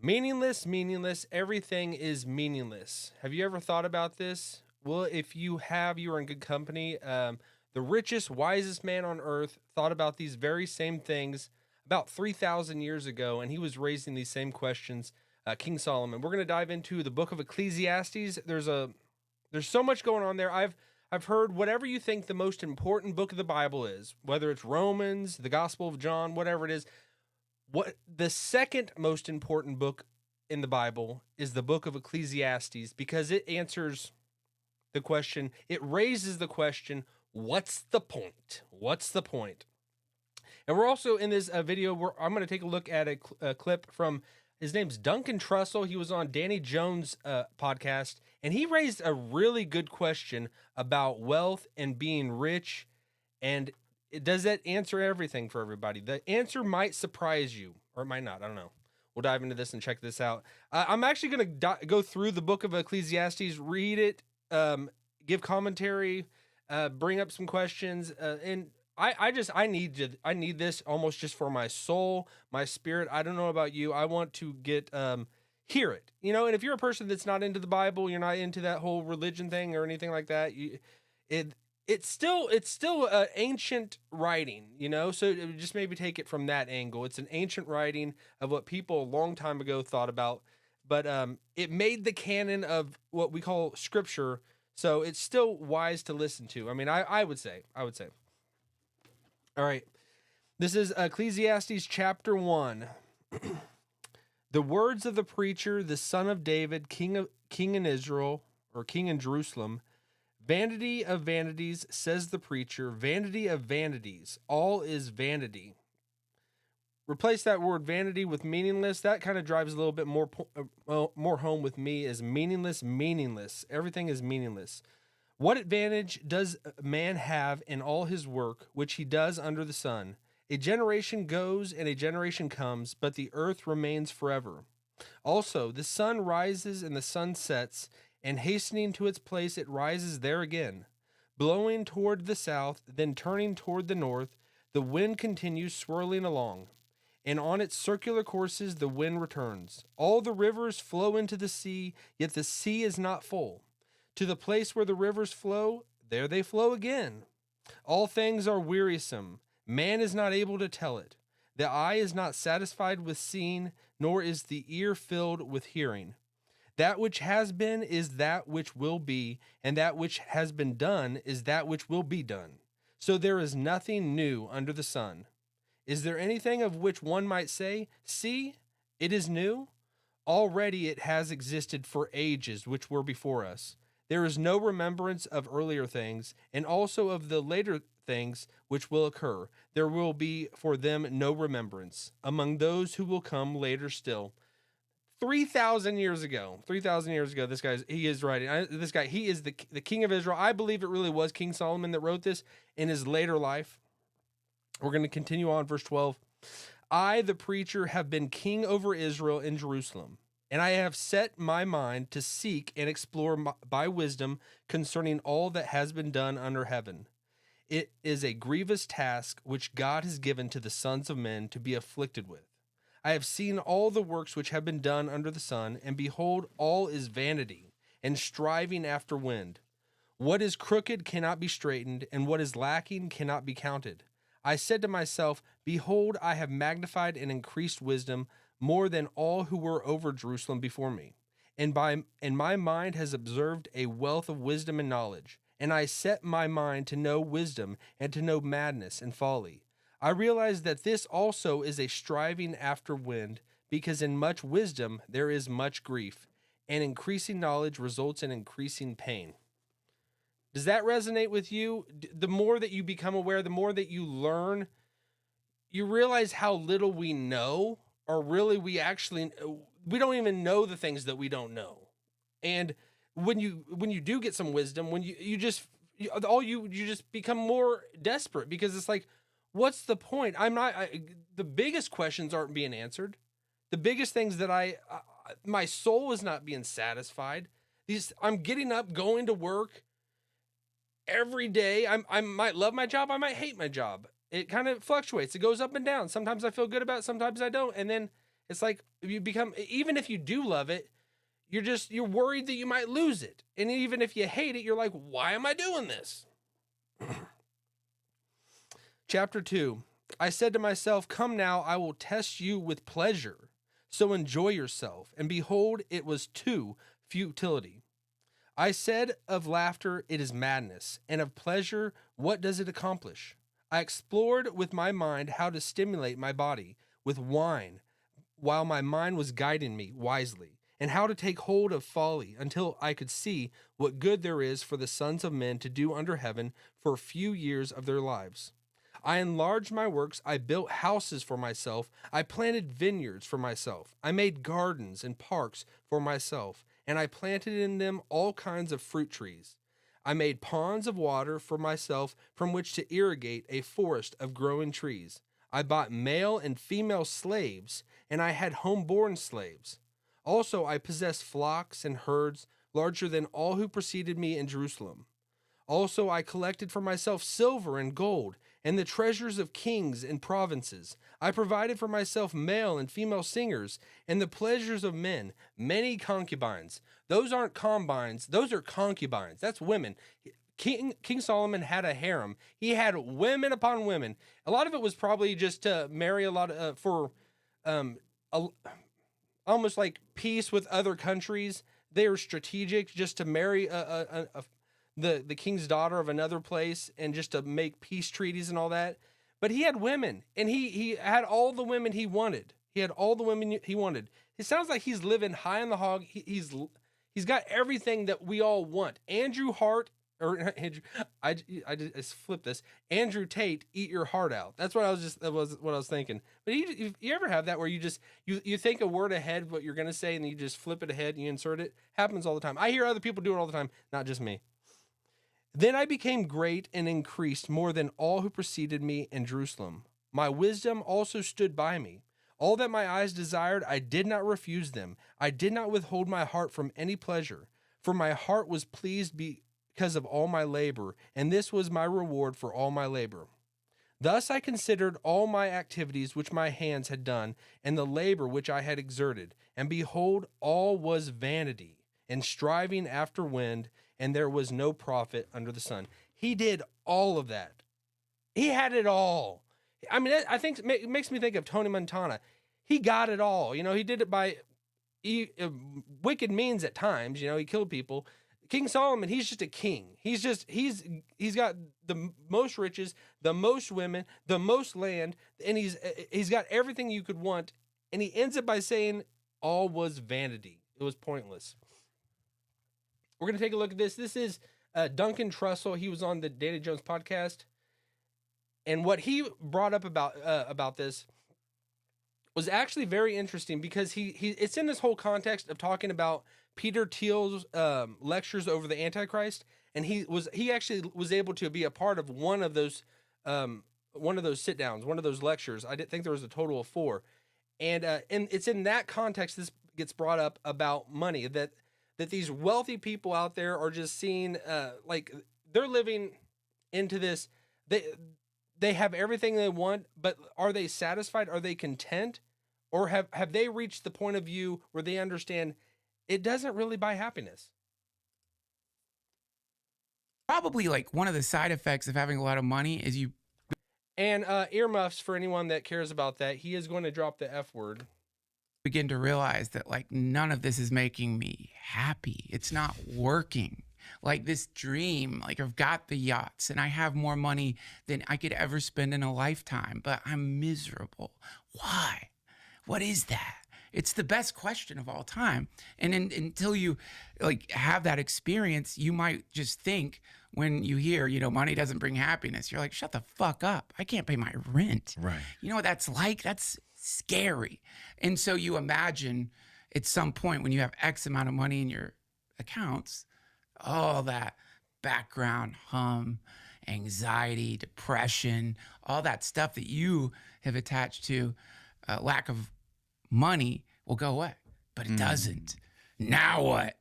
Meaningless, meaningless, everything is meaningless. Have you ever thought about this? Well, if you have, you are in good company. The richest, wisest man on earth thought about these very same things about 3,000 years ago, and he was raising these same questions. King Solomon. We're going to dive into the book of Ecclesiastes. There's so much going on there. I've heard whatever you think the most important book of the Bible is, whether it's Romans, the Gospel of John, whatever it is. What the second most important book in the Bible is the book of Ecclesiastes because it answers the question, it raises the question, what's the point? What's the point? And we're also in this video where I'm going to take a look at a clip from his name's Duncan Trussell. He was on Danny Jones' podcast, and he raised a really good question about wealth and being rich. And does that answer everything for everybody? The answer might surprise you, or it might not. I don't know. We'll dive into this and check this out. I'm actually going to go through the book of Ecclesiastes, read it, give commentary, bring up some questions, and I need this almost just for my soul, my spirit. I don't know about you. I want to hear it, and if you're a person that's not into the Bible, you're not into that whole religion thing or anything like that, it's still ancient writing, so just maybe take it from that angle. It's an ancient writing of what people a long time ago thought about, but it made the canon of what we call scripture, so it's still wise to listen to. I mean, I would say. All right. This is Ecclesiastes chapter 1. The words of the preacher, the son of David, king in Israel, or king in Jerusalem. Vanity of vanities, says the preacher, vanity of vanities, all is vanity. Replace that word vanity with meaningless. That kind of drives a little bit more home with me as meaningless, meaningless. Everything is meaningless. What advantage does man have in all his work, which he does under the sun? A generation goes and a generation comes, but the earth remains forever. Also, the sun rises and the sun sets, and hastening to its place it rises there again. Blowing toward the south, then turning toward the north, the wind continues swirling along, and on its circular courses the wind returns. All the rivers flow into the sea, yet the sea is not full. To the place where the rivers flow, there they flow again. All things are wearisome. Man is not able to tell it. The eye is not satisfied with seeing, nor is the ear filled with hearing. That which has been is that which will be, and that which has been done is that which will be done. So there is nothing new under the sun. Is there anything of which one might say, see, it is new? Already it has existed for ages which were before us. There is no remembrance of earlier things, and also of the later things which will occur. There will be for them no remembrance among those who will come later still. 3,000 years ago, he is writing. He is the king of Israel. I believe it really was King Solomon that wrote this in his later life. We're going to continue on, verse 12. I, the preacher, have been king over Israel in Jerusalem, and I have set my mind to seek and explore by wisdom concerning all that has been done under heaven. It is a grievous task which God has given to the sons of men to be afflicted with. I have seen all the works which have been done under the sun, and behold, all is vanity, and striving after wind. What is crooked cannot be straightened, and what is lacking cannot be counted. I said to myself, behold, I have magnified and increased wisdom more than all who were over Jerusalem before me. And my mind has observed a wealth of wisdom and knowledge. And I set my mind to know wisdom and to know madness and folly. I realize that this also is a striving after wind, because in much wisdom there is much grief, and increasing knowledge results in increasing pain. Does that resonate with you? The more that you become aware, the more that you learn, you realize how little we know, or really we don't even know the things that we don't know. And when you do get some wisdom, when you just become more desperate, because it's like, what's the point? The biggest questions aren't being answered. The biggest things that my soul is not being satisfied. I'm getting up, going to work every day. I might love my job. I might hate my job. It kind of fluctuates. It goes up and down. Sometimes I feel good about it. Sometimes I don't. And then It's like you become, even if you do love it, you're worried that you might lose it. And even if you hate it, you're like, why am I doing this? Chapter 2. I said to myself, come now, I will test you with pleasure. So enjoy yourself. And behold, it was too futility. I said of laughter, it is madness, and of pleasure, what does it accomplish? I explored with my mind how to stimulate my body with wine, while my mind was guiding me wisely, and how to take hold of folly until I could see what good there is for the sons of men to do under heaven for a few years of their lives. I enlarged my works, I built houses for myself, I planted vineyards for myself, I made gardens and parks for myself, and I planted in them all kinds of fruit trees. I made ponds of water for myself from which to irrigate a forest of growing trees. I bought male and female slaves, and I had home-born slaves. Also I possessed flocks and herds larger than all who preceded me in Jerusalem. Also I collected for myself silver and gold, and the treasures of kings and provinces. I provided for myself male and female singers, and the pleasures of men, many concubines. Those aren't combines, those are concubines. That's women. King Solomon had a harem. He had women upon women. A lot of it was probably just to marry a lot of, almost like peace with other countries. They were strategic just to marry the king's daughter of another place and just to make peace treaties and all that. But he had women, and he had all the women he wanted. He had all the women he wanted. It sounds like he's living high on the hog. He's got everything that we all want. Andrew Hart, or Andrew, I just flipped this. Andrew Tate, eat your heart out. That's what that was what I was thinking. But you ever have that where you think a word ahead what you're gonna say and you just flip it ahead and you insert it? Happens all the time. I hear other people do it all the time, not just me. Then I became great and increased more than all who preceded me in Jerusalem. My wisdom also stood by me. All that my eyes desired, I did not refuse them. I did not withhold my heart from any pleasure, for my heart was pleased because of all my labor, and this was my reward for all my labor. Thus I considered all my activities which my hands had done, and the labor which I had exerted, and behold, all was vanity, and striving after wind, and there was no profit under the sun. He did all of that. He had it all. I mean, I think it makes me think of Tony Montana. He got it all. You know, he did it by wicked means at times. You know, he killed people. King Solomon, he's just a king. He's got the most riches, the most women, the most land, and he's got everything you could want. And he ends it by saying all was vanity. It was pointless. We're going to take a look at this. This is Duncan Trussell. He was on the Danny Jones podcast. And what he brought up about this was actually very interesting because it's in this whole context of talking about Peter Thiel's lectures over the Antichrist. And he actually was able to be a part of one of those sit downs, one of those lectures. I didn't think there was a total of 4. And it's in that context this gets brought up about money, that these wealthy people out there are just seeing like they're living into this. They have everything they want, but are they satisfied? Are they content? Or have they reached the point of view where they understand it doesn't really buy happiness? Probably like one of the side effects of having a lot of money is you. And earmuffs for anyone that cares about that. He is going to drop the F word. Begin to realize that like none of this is making me happy. It's not working. Like this dream, like I've got the yachts and I have more money than I could ever spend in a lifetime, but I'm miserable. Why? What is that? It's the best question of all time. And until you like have that experience, you might just think when you hear, money doesn't bring happiness, you're like, shut the fuck up. I can't pay my rent. Right. You know what that's like? That's scary. And so you imagine at some point when you have X amount of money in your accounts, all that background hum, anxiety, depression, all that stuff that you have attached to lack of money will go away, but it doesn't. Now what?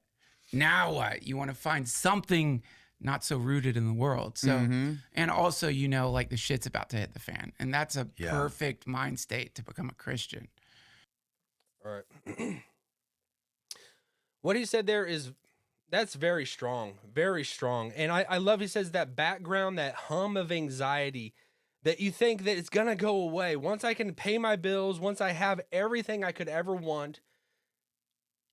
You want to find something not so rooted in the world. So, and also, like the shit's about to hit the fan, and that's a perfect mind state to become a Christian. All right. What he said there is that's very strong, very strong. And I love he says that background, that hum of anxiety that you think that it's gonna go away. Once I can pay my bills, once I have everything I could ever want,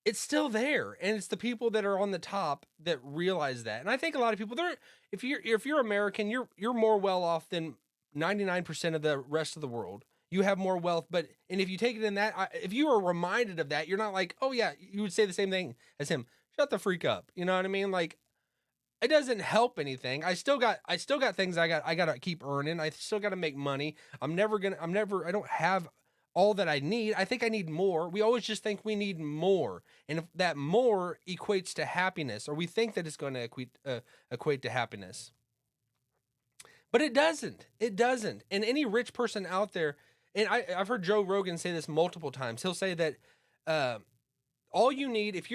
it's still there. And it's the people that are on the top that realize that. And I think a lot of people they're if you're American, you're more well off than 99% of the rest of the world. You have more wealth, but and if you take it in that, if you are reminded of that, you're not like, oh yeah, you would say the same thing as him. Shut the freak up. You know what I mean? Like it doesn't help anything. I still got things I gotta keep earning. I still gotta make money. I don't have all that I need. I think I need more. We always just think we need more. And if that more equates to happiness, or we think that it's going to equate to happiness. But it doesn't. It doesn't. And any rich person out there, and I've heard Joe Rogan say this multiple times. He'll say that uh, all you need if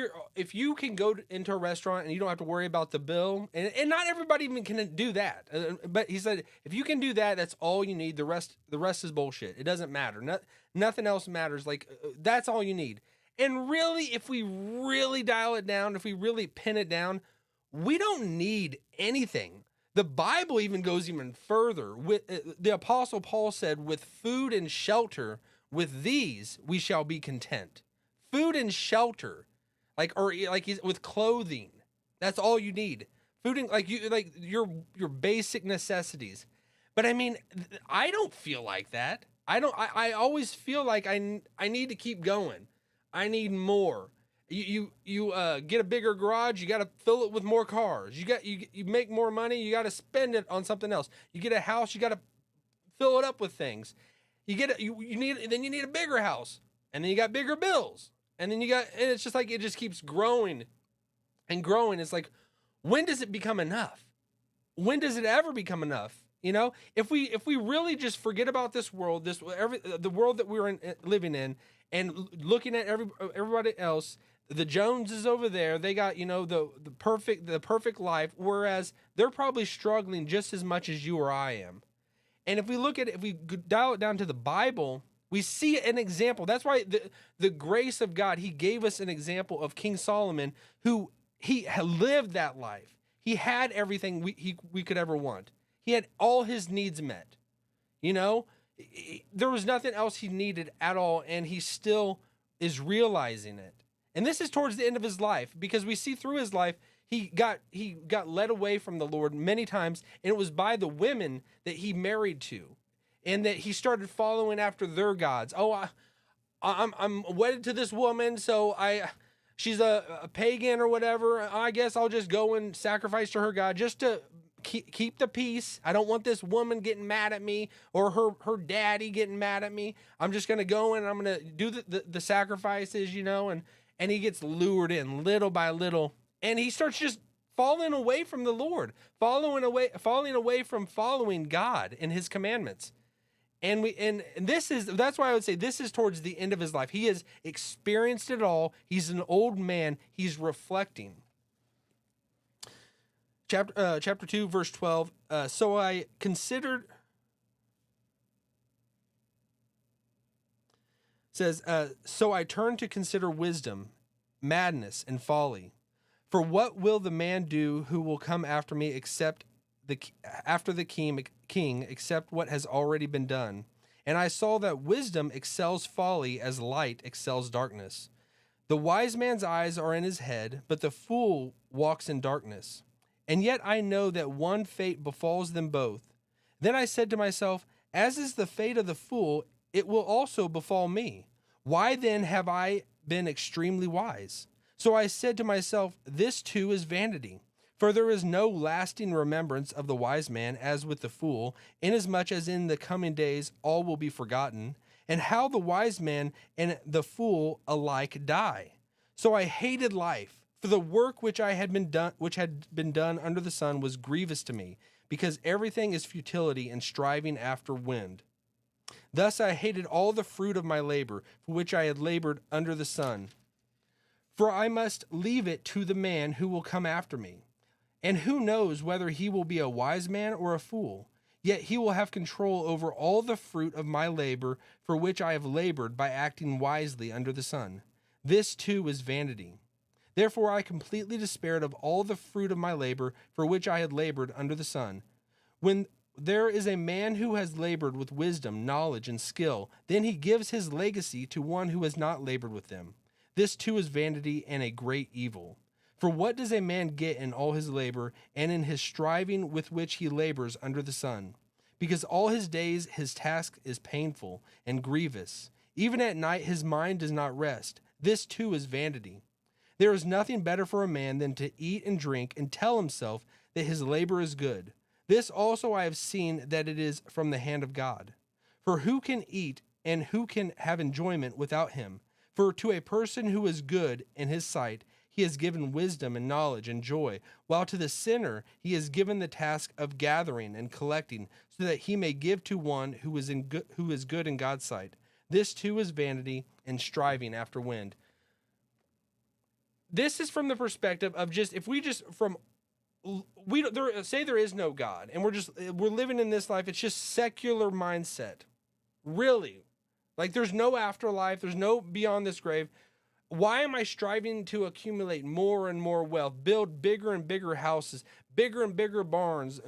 you can go into a restaurant and you don't have to worry about the bill, and not everybody even can do that, but he said if you can do that, that's all you need. The rest is bullshit. It doesn't matter. Nothing else matters. Like that's all you need. And really, if we really dial it down, if we really pin it down, we don't need anything. The Bible even goes even further. With the Apostle Paul said, with food and shelter, with these we shall be content. Food and shelter, with clothing. That's all you need. Food and your basic necessities. But I mean, I don't feel like that. I don't. I always feel like I need to keep going. I need more. You get a bigger garage. You got to fill it with more cars. You make more money. You got to spend it on something else. You get a house. You got to fill it up with things. You need a bigger house, and then you got bigger bills. And then and it's just like it just keeps growing and growing. It's like, when does it become enough? When does it ever become enough? If we really just forget about this world, the world that we're living in, and looking at everybody else, the Joneses over there, they got the perfect life, whereas they're probably struggling just as much as you or I am. And if we dial it down to the Bible, we see an example. That's why the grace of God, he gave us an example of King Solomon, who he lived that life. He had everything we could ever want. He had all his needs met. There was nothing else he needed at all, and he still is realizing it. And this is towards the end of his life, because we see through his life, he got led away from the Lord many times, and it was by the women that he married to. And that he started following after their gods. Oh, I'm wedded to this woman, so she's a pagan or whatever. I guess I'll just go and sacrifice to her god just to keep the peace. I don't want this woman getting mad at me, or her daddy getting mad at me. I'm just gonna go and I'm gonna do the sacrifices, and he gets lured in little by little, and he starts just falling away from the Lord, falling away from following God and his commandments. And that's why I would say this is towards the end of his life. He has experienced it all. He's an old man. He's reflecting. Chapter 2, verse 12. So I considered, says, so I turned to consider wisdom, madness, and folly. For what will the man do who will come after me after the king, except what has already been done? And I saw that wisdom excels folly as light excels darkness. The wise man's eyes are in his head, but the fool walks in darkness. And yet I know that one fate befalls them both. Then I said to myself, as is the fate of the fool, it will also befall me. Why then have I been extremely wise? So I said to myself, this too is vanity. For there is no lasting remembrance of the wise man as with the fool, inasmuch as in the coming days all will be forgotten, and how the wise man and the fool alike die. So I hated life, for the work which had been done under the sun was grievous to me, because everything is futility and striving after wind. Thus I hated all the fruit of my labor, for which I had labored under the sun. For I must leave it to the man who will come after me. And who knows whether he will be a wise man or a fool? Yet he will have control over all the fruit of my labor for which I have labored by acting wisely under the sun. This too is vanity. Therefore I completely despaired of all the fruit of my labor for which I had labored under the sun. When there is a man who has labored with wisdom, knowledge, and skill, then he gives his legacy to one who has not labored with them. This too is vanity and a great evil. For what does a man get in all his labor and in his striving with which he labors under the sun? Because all his days his task is painful and grievous. Even at night his mind does not rest. This too is vanity. There is nothing better for a man than to eat and drink and tell himself that his labor is good. This also I have seen that it is from the hand of God. For who can eat and who can have enjoyment without him? For to a person who is good in his sight, he has given wisdom and knowledge and joy, while to the sinner he has given the task of gathering and collecting, so that he may give to one who is good in God's sight. This too is vanity and striving after wind. This is from the perspective of just, if we just from say there is no God and we're living in this life, it's just secular mindset. Really. Like there's no afterlife, there's no beyond this grave. Why am I striving to accumulate more and more wealth, build bigger and bigger houses, bigger and bigger barns,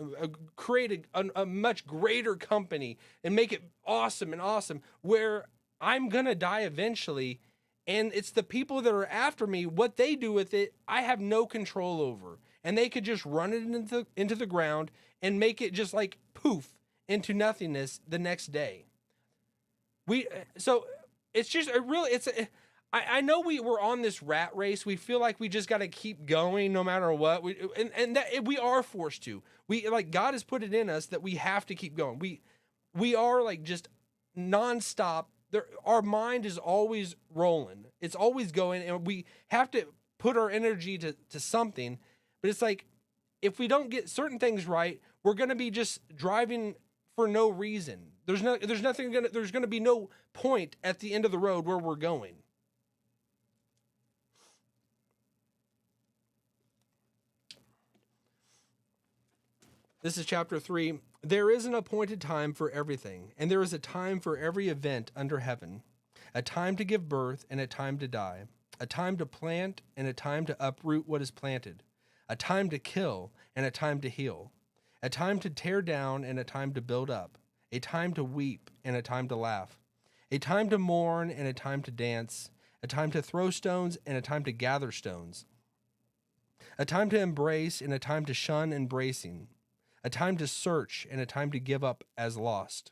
create a much greater company and make it awesome and awesome, where I'm going to die eventually? And it's the people that are after me, what they do with it, I have no control over. And they could just run it into the ground and make it just like poof into nothingness the next day. So it's just a real, I know we're on this rat race. We feel like we just got to keep going no matter what. And that we are forced to. God has put it in us that we have to keep going. We are like just nonstop. Our mind is always rolling. It's always going, and we have to put our energy to something. But it's like, if we don't get certain things right, we're going to be just driving for no reason. There's going to be no point at the end of the road where we're going. This is chapter 3. There is an appointed time for everything, and there is a time for every event under heaven, a time to give birth and a time to die, a time to plant and a time to uproot what is planted, a time to kill and a time to heal, a time to tear down and a time to build up, a time to weep and a time to laugh, a time to mourn and a time to dance, a time to throw stones and a time to gather stones, a time to embrace and a time to shun embracing, a time to search and a time to give up as lost,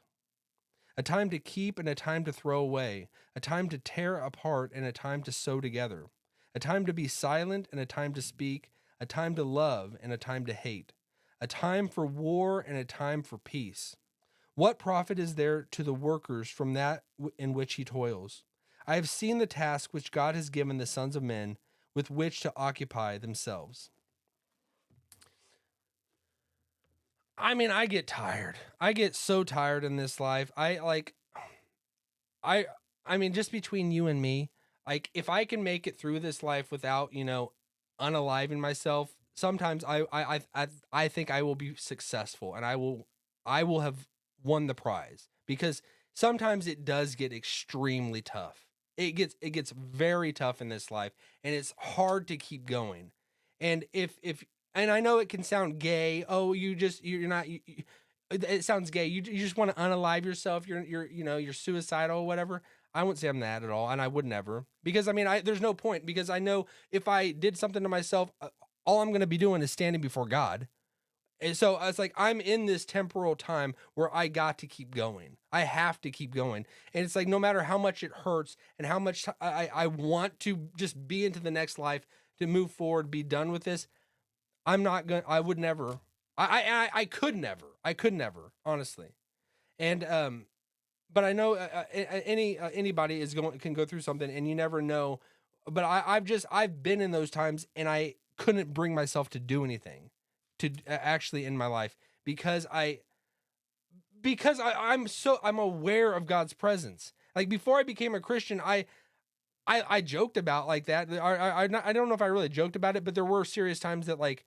a time to keep and a time to throw away, a time to tear apart and a time to sew together, a time to be silent and a time to speak, a time to love and a time to hate, a time for war and a time for peace. What profit is there to the workers from that in which he toils? I have seen the task which God has given the sons of men with which to occupy themselves. I mean, I get tired. I get so tired in this life. I mean, just between you and me, like if I can make it through this life without, unaliving myself, sometimes I think I will be successful and I will have won the prize, because sometimes it does get extremely tough. It gets very tough in this life, and it's hard to keep going. And if and I know it can sound gay. Oh, you're not. It sounds gay. You just want to unalive yourself. You're suicidal, whatever. I wouldn't say I'm that at all, and I would never, because I mean, there's no point, because I know if I did something to myself, all I'm going to be doing is standing before God. And so it's like I'm in this temporal time where I got to keep going. I have to keep going. And it's like no matter how much it hurts and how much I want to just be into the next life, to move forward, be done with this, I would never. I could never. I could never, honestly. And but I know anybody can go through something, and you never know. But I've been in those times, and I couldn't bring myself to do anything to actually in my life, because I'm aware of God's presence. Like before I became a Christian, I joked about like that. I don't know if I really joked about it, but there were serious times that like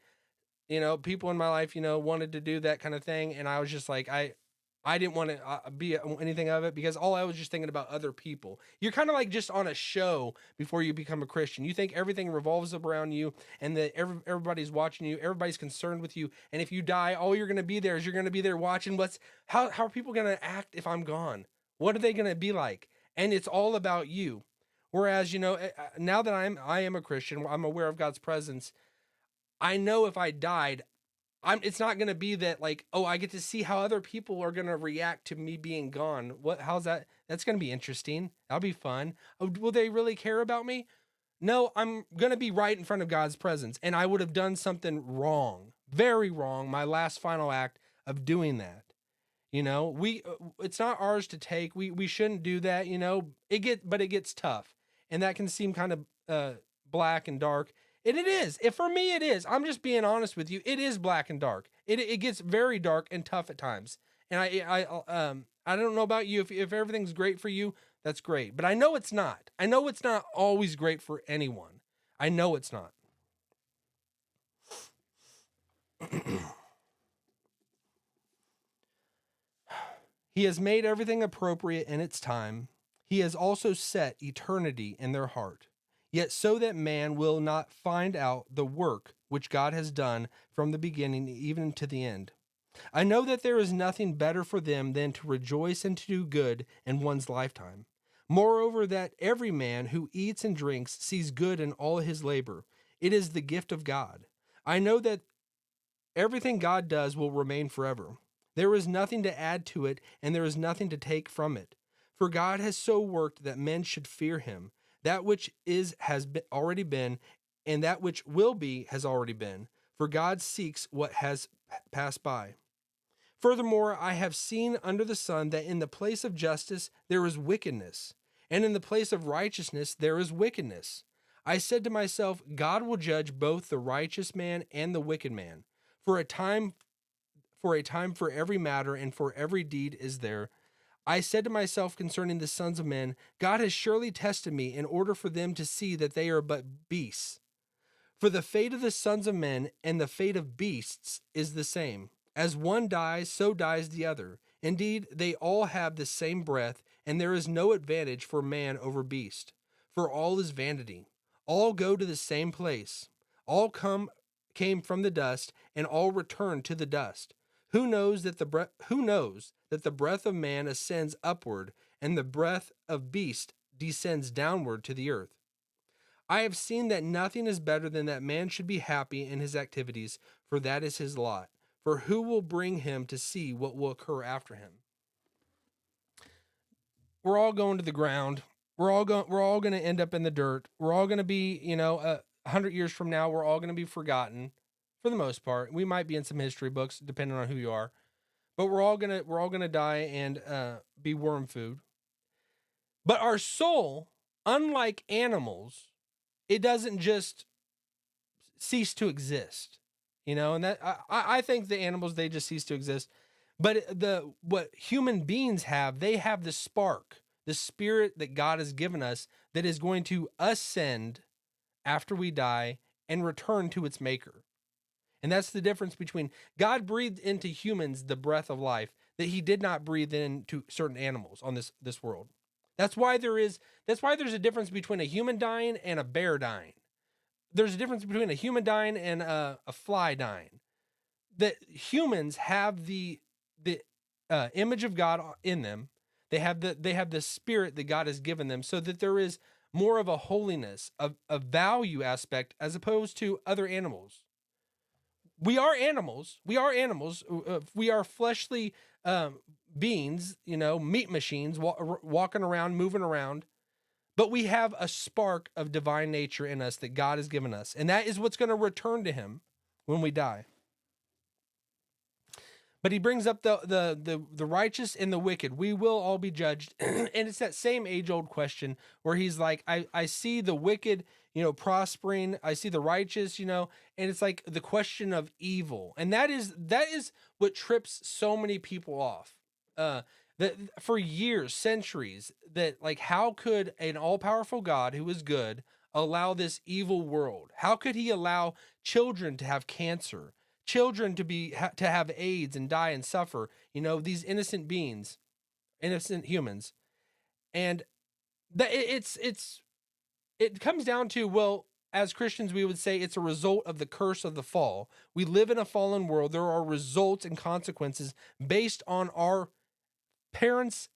people in my life, wanted to do that kind of thing. And I was just like, I didn't want to be anything of it because all I was just thinking about other people. You're kind of like just on a show before you become a Christian. You think everything revolves around you and that everybody's watching you. Everybody's concerned with you. And if you die, all you're going to be there is you're going to be there watching how are people going to act if I'm gone? What are they going to be like? And it's all about you. Whereas, now that I am a Christian, I'm aware of God's presence. I know if I died, it's not going to be that like, oh, I get to see how other people are going to react to me being gone. How's that? That's going to be interesting. That'll be fun. Oh, will they really care about me? No, I'm going to be right in front of God's presence. And I would have done something wrong, very wrong. My last final act of doing that. It's not ours to take. We shouldn't do that. But it gets tough, and that can seem kind of black and dark. And it is. If for me, it is. I'm just being honest with you. It is black and dark. It gets very dark and tough at times. And I don't know about you. If everything's great for you, that's great. But I know it's not. I know it's not always great for anyone. I know it's not. He has made everything appropriate in its time. He has also set eternity in their heart. Yet so that man will not find out the work which God has done from the beginning even to the end. I know that there is nothing better for them than to rejoice and to do good in one's lifetime. Moreover, that every man who eats and drinks sees good in all his labor. It is the gift of God. I know that everything God does will remain forever. There is nothing to add to it, and there is nothing to take from it. For God has so worked that men should fear him. That which already been, and that which will be has already been. For God seeks what has passed by. Furthermore, I have seen under the sun that in the place of justice there is wickedness, and in the place of righteousness there is wickedness. I said to myself, God will judge both the righteous man and the wicked man. For a time for every matter and for every deed is there. I said to myself concerning the sons of men, God has surely tested me in order for them to see that they are but beasts. For the fate of the sons of men and the fate of beasts is the same. As one dies, so dies the other. Indeed, they all have the same breath, and there is no advantage for man over beast. For all is vanity. All go to the same place. All came from the dust, and all return to the dust. Who knows that the breath of man ascends upward, and the breath of beast descends downward to the earth? I have seen that nothing is better than that man should be happy in his activities, for that is his lot. For who will bring him to see what will occur after him? We're all going to the ground. We're all going to end up in the dirt. We're all going to be, 100 years from now, we're all going to be forgotten for the most part. We might be in some history books depending on who you are. But we're all going to die and be worm food. But our soul, unlike animals, it doesn't just cease to exist, and that I think the animals, they just cease to exist. But what human beings have, they have the spark, the spirit that God has given us that is going to ascend after we die and return to its maker. And that's the difference between God breathed into humans the breath of life that he did not breathe into certain animals on this world. That's why there's a difference between a human dying and a bear dying. There's a difference between a human dying and a fly dying. That humans have the image of God in them. They have the spirit that God has given them, so that there is more of a holiness, a value aspect as opposed to other animals. We are animals. We are animals. We are fleshly beings, meat machines, walking around, moving around. But we have a spark of divine nature in us that God has given us. And that is what's going to return to him when we die. But he brings up the righteous and the wicked. We will all be judged. And it's that same age-old question where he's like, I see the wicked, prospering. I see the righteous, and it's like the question of evil. And that is what trips so many people off. That for years, centuries, that like, how could an all-powerful God who is good allow this evil world? How could he allow children to have cancer, children to have AIDS and die and suffer, these innocent beings, innocent humans. And that it comes down to, well, as Christians, we would say it's a result of the curse of the fall. We live in a fallen world. There are results and consequences based on our parents'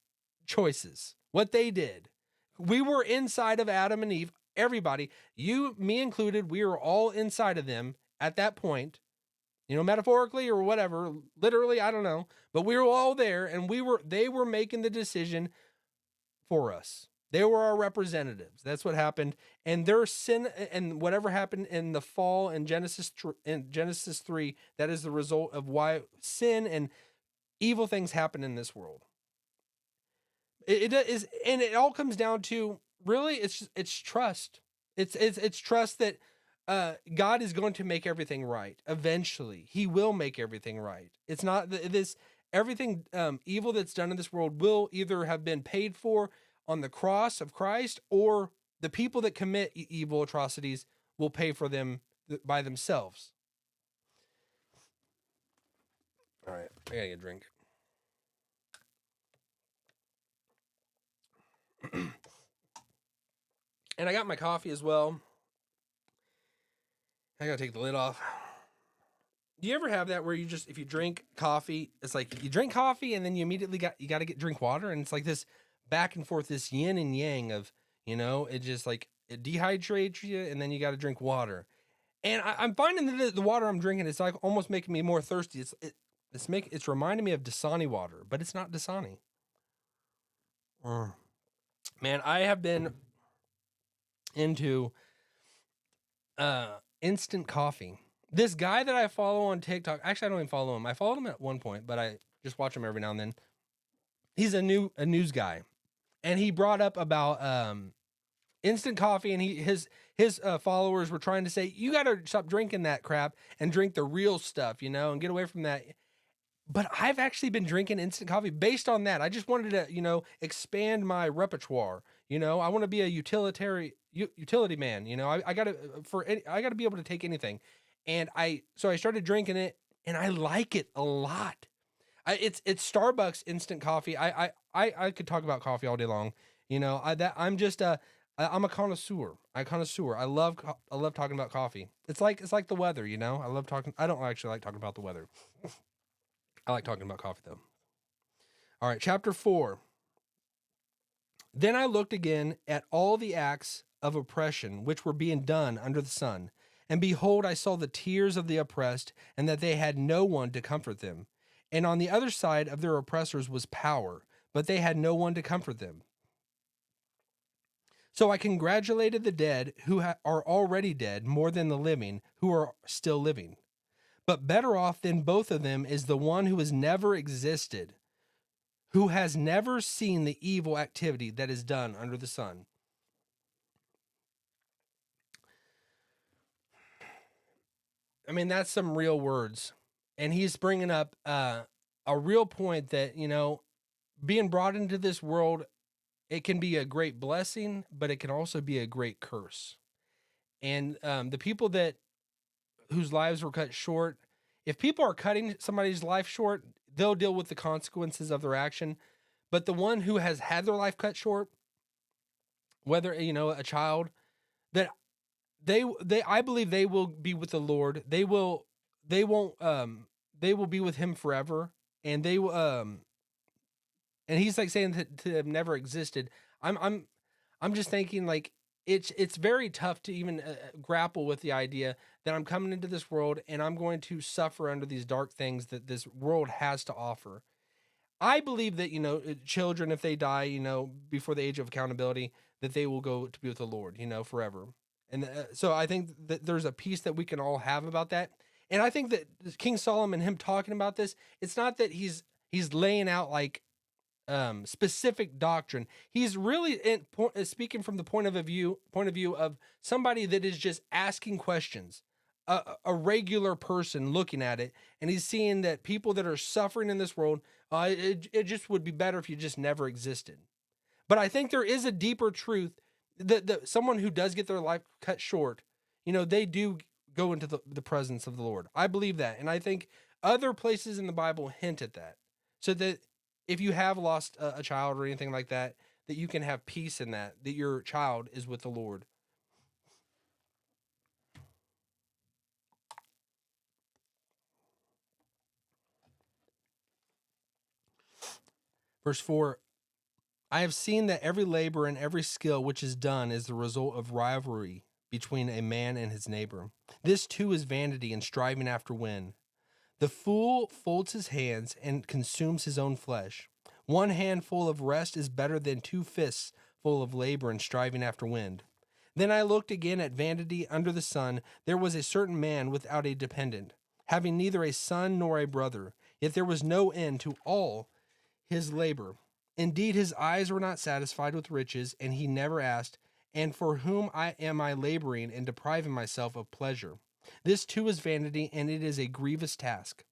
choices, what they did. We were inside of Adam and Eve, everybody, you, me included, we were all inside of them at that point, metaphorically or whatever, literally, I don't know, but we were all there, and they were making the decision for us. They were our representatives. That's what happened. And their sin and whatever happened in the fall in Genesis 3, that is the result of why sin and evil things happen in this world. It is, and it all comes down to, really, it's trust. It's trust that God is going to make everything right. Eventually, He will make everything right. It's not this everything evil that's done in this world will either have been paid for on the cross of Christ, or the people that commit evil atrocities will pay for them by themselves. All right, I gotta get a drink. And I got my coffee as well. I gotta take the lid off. Do you ever have that where if you drink coffee, it's like you drink coffee and then you immediately gotta drink water, and it's like this back and forth, this yin and yang of, it just like it dehydrates you, and then you got to drink water. And I'm finding that the water I'm drinking is like almost making me more thirsty. It's reminding me of Dasani water, but it's not Dasani. Man, I have been into instant coffee. This guy that I follow on TikTok, actually I don't even follow him. I followed him at one point, but I just watch him every now and then. He's a news guy, and he brought up about instant coffee, and his followers were trying to say, you got to stop drinking that crap and drink the real stuff, and get away from that. But I've actually been drinking instant coffee based on that. I just wanted to, expand my repertoire. I want to be a utility man. I gotta be able to take anything. And so I started drinking it, and I like it a lot. It's Starbucks instant coffee. I could talk about coffee all day long. I'm a connoisseur. I love talking about coffee. It's like the weather. I love talking. I don't actually like talking about the weather. I like talking about coffee though. All right, chapter 4. Then I looked again at all the acts of oppression which were being done under the sun. And behold, I saw the tears of the oppressed, and that they had no one to comfort them. And on the other side of their oppressors was power, but they had no one to comfort them. So I congratulated the dead who are already dead more than the living who are still living. But better off than both of them is the one who has never existed, who has never seen the evil activity that is done under the sun. I mean, that's some real words. And he's bringing up a real point that, being brought into this world, it can be a great blessing, but it can also be a great curse. And the people whose lives were cut short, if people are cutting somebody's life short, they'll deal with the consequences of their action. But the one who has had their life cut short, whether, a child, that I believe they will be with the Lord. They won't they will be with Him forever. And they will, and he's like saying that to have never existed. I'm just thinking, like, it's very tough to even grapple with the idea that I'm coming into this world and I'm going to suffer under these dark things that this world has to offer. I believe that, children, if they die, before the age of accountability, that they will go to be with the Lord, forever. And so I think that there's a piece that we can all have about that. And I think that King Solomon, him talking about this, it's not that he's laying out like specific doctrine. He's really speaking from the point of view of somebody that is just asking questions, a regular person looking at it, and he's seeing that people that are suffering in this world, it just would be better if you just never existed. But I think there is a deeper truth that someone who does get their life cut short, they do go into the presence of the Lord. I believe that. And I think other places in the Bible hint at that. So that if you have lost a child or anything like that, that you can have peace in that your child is with the Lord. Verse 4, I have seen that every labor and every skill which is done is the result of rivalry between a man and his neighbor. This too is vanity and striving after wind. The fool folds his hands and consumes his own flesh. One handful of rest is better than two fists full of labor and striving after wind. Then I looked again at vanity under the sun. There was a certain man without a dependent, having neither a son nor a brother, yet there was no end to all his labor. Indeed, his eyes were not satisfied with riches, and he never asked, and for whom am I laboring and depriving myself of pleasure? This too is vanity, and it is a grievous task.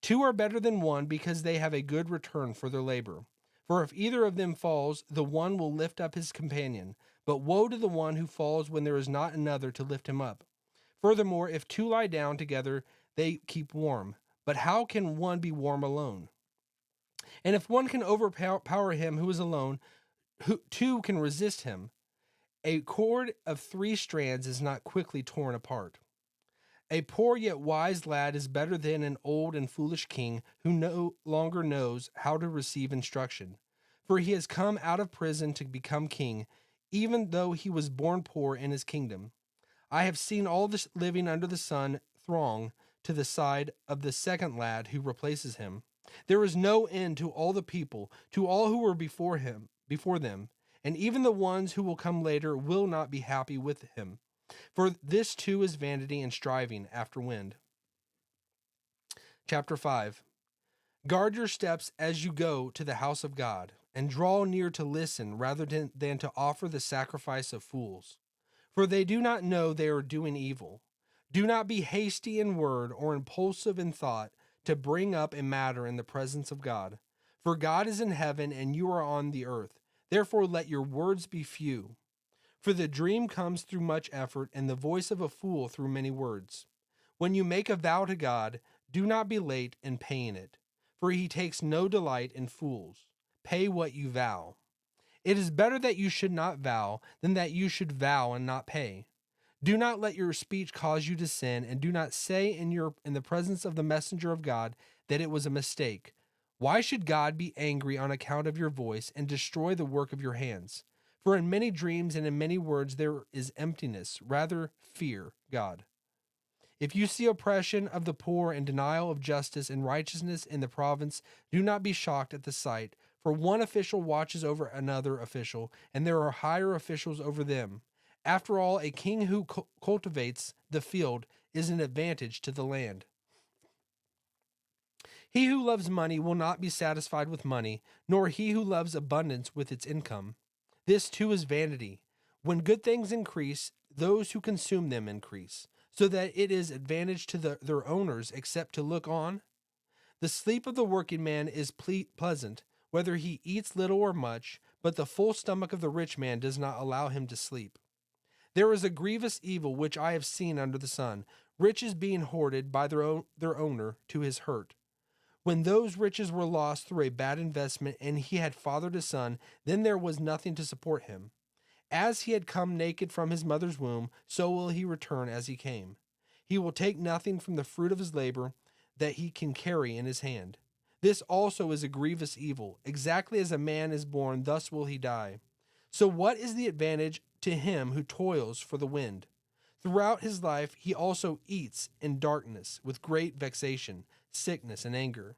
Two are better than one because they have a good return for their labor. For if either of them falls, the one will lift up his companion. But woe to the one who falls when there is not another to lift him up. Furthermore, if two lie down together, they keep warm. But how can one be warm alone? And if one can overpower him who is alone, two can resist him. A cord of 3 strands is not quickly torn apart. A poor yet wise lad is better than an old and foolish king who no longer knows how to receive instruction. For he has come out of prison to become king, even though he was born poor in his kingdom. I have seen all this living under the sun throng to the side of the second lad who replaces him. There is no end to all the people, to all who were before them, and even the ones who will come later will not be happy with him. For this too is vanity and striving after wind. Chapter 5. Guard your steps as you go to the house of God, and draw near to listen rather than to offer the sacrifice of fools. For they do not know they are doing evil. Do not be hasty in word or impulsive in thought to bring up a matter in the presence of God. For God is in heaven and you are on the earth. Therefore let your words be few. For the dream comes through much effort, and the voice of a fool through many words. When you make a vow to God, do not be late in paying it, for he takes no delight in fools. Pay what you vow. It is better that you should not vow than that you should vow and not pay. Do not let your speech cause you to sin, and do not say in the presence of the messenger of God that it was a mistake. Why should God be angry on account of your voice and destroy the work of your hands? For in many dreams and in many words there is emptiness. Rather, fear God. If you see oppression of the poor and denial of justice and righteousness in the province, do not be shocked at the sight. For one official watches over another official, and there are higher officials over them. After all, a king who cultivates the field is an advantage to the land. He who loves money will not be satisfied with money, nor he who loves abundance with its income. This too is vanity. When good things increase, those who consume them increase, so that it is advantage to their owners except to look on. The sleep of the working man is pleasant, whether he eats little or much, but the full stomach of the rich man does not allow him to sleep. There is a grievous evil which I have seen under the sun, riches being hoarded by their owner to his hurt. When those riches were lost through a bad investment and he had fathered a son, then there was nothing to support him. As he had come naked from his mother's womb, so will he return as he came. He will take nothing from the fruit of his labor that he can carry in his hand. This also is a grievous evil. Exactly as a man is born, thus will he die. So what is the advantage to him who toils for the wind? Throughout his life he also eats in darkness with great vexation, sickness, and anger.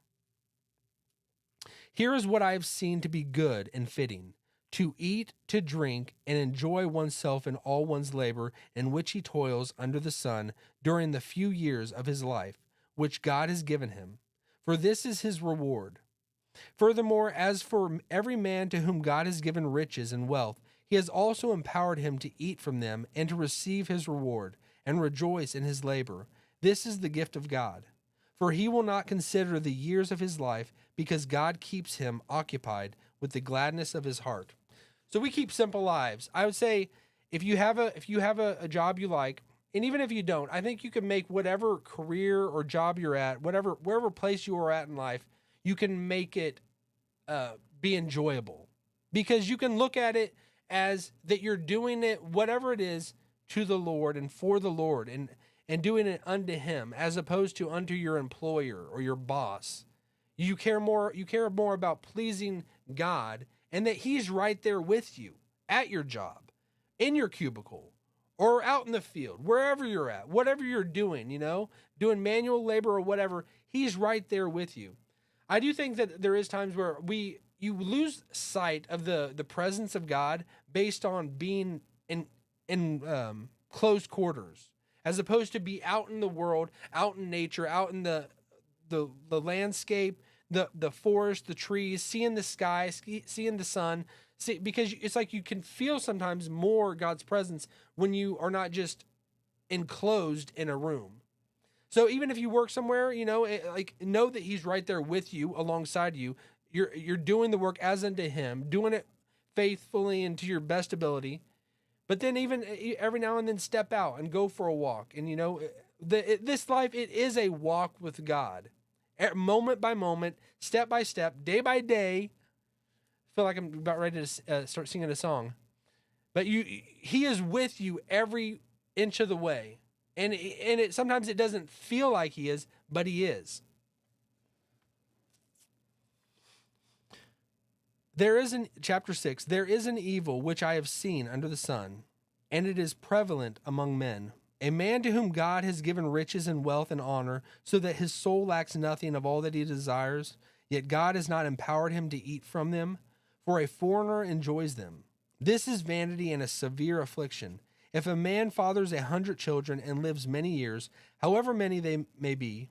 Here is what I have seen to be good and fitting: to eat, to drink, and enjoy oneself in all one's labor in which he toils under the sun during the few years of his life, which God has given him. For this is his reward. Furthermore, as for every man to whom God has given riches and wealth, he has also empowered him to eat from them and to receive his reward and rejoice in his labor. This is the gift of God. For he will not consider the years of his life, because God keeps him occupied with the gladness of his heart. So we keep simple lives. I would say if you have a job you like, and even if you don't, I think you can make whatever career or job you're at, wherever place you are at in life, you can make it be enjoyable, because you can look at it as that you're doing it, whatever it is, to the Lord and for the Lord, and doing it unto Him, as opposed to unto your employer or your boss. You care more about pleasing God, and that He's right there with you at your job, in your cubicle, or out in the field, wherever you're at, whatever you're doing, doing manual labor or whatever, He's right there with you. I do think that there is times where you lose sight of the presence of God based on being in close quarters, as opposed to be out in the world, out in nature, out in the landscape, the forest, the trees, seeing the sky, seeing the sun. Because it's like you can feel sometimes more God's presence when you are not just enclosed in a room. So even if you work somewhere, know that He's right there with you, alongside you. You're doing the work as unto Him, doing it faithfully and to your best ability. But then even every now and then step out and go for a walk. And this life, it is a walk with God, moment by moment, step by step, day by day. I feel like I'm about ready to start singing a song. But He is with you every inch of the way. And sometimes it doesn't feel like He is, but He is. Chapter 6, there is an evil which I have seen under the sun, and it is prevalent among men. A man to whom God has given riches and wealth and honor, so that his soul lacks nothing of all that he desires, yet God has not empowered him to eat from them, for a foreigner enjoys them. This is vanity and a severe affliction. If a man fathers 100 children and lives many years, however many they may be,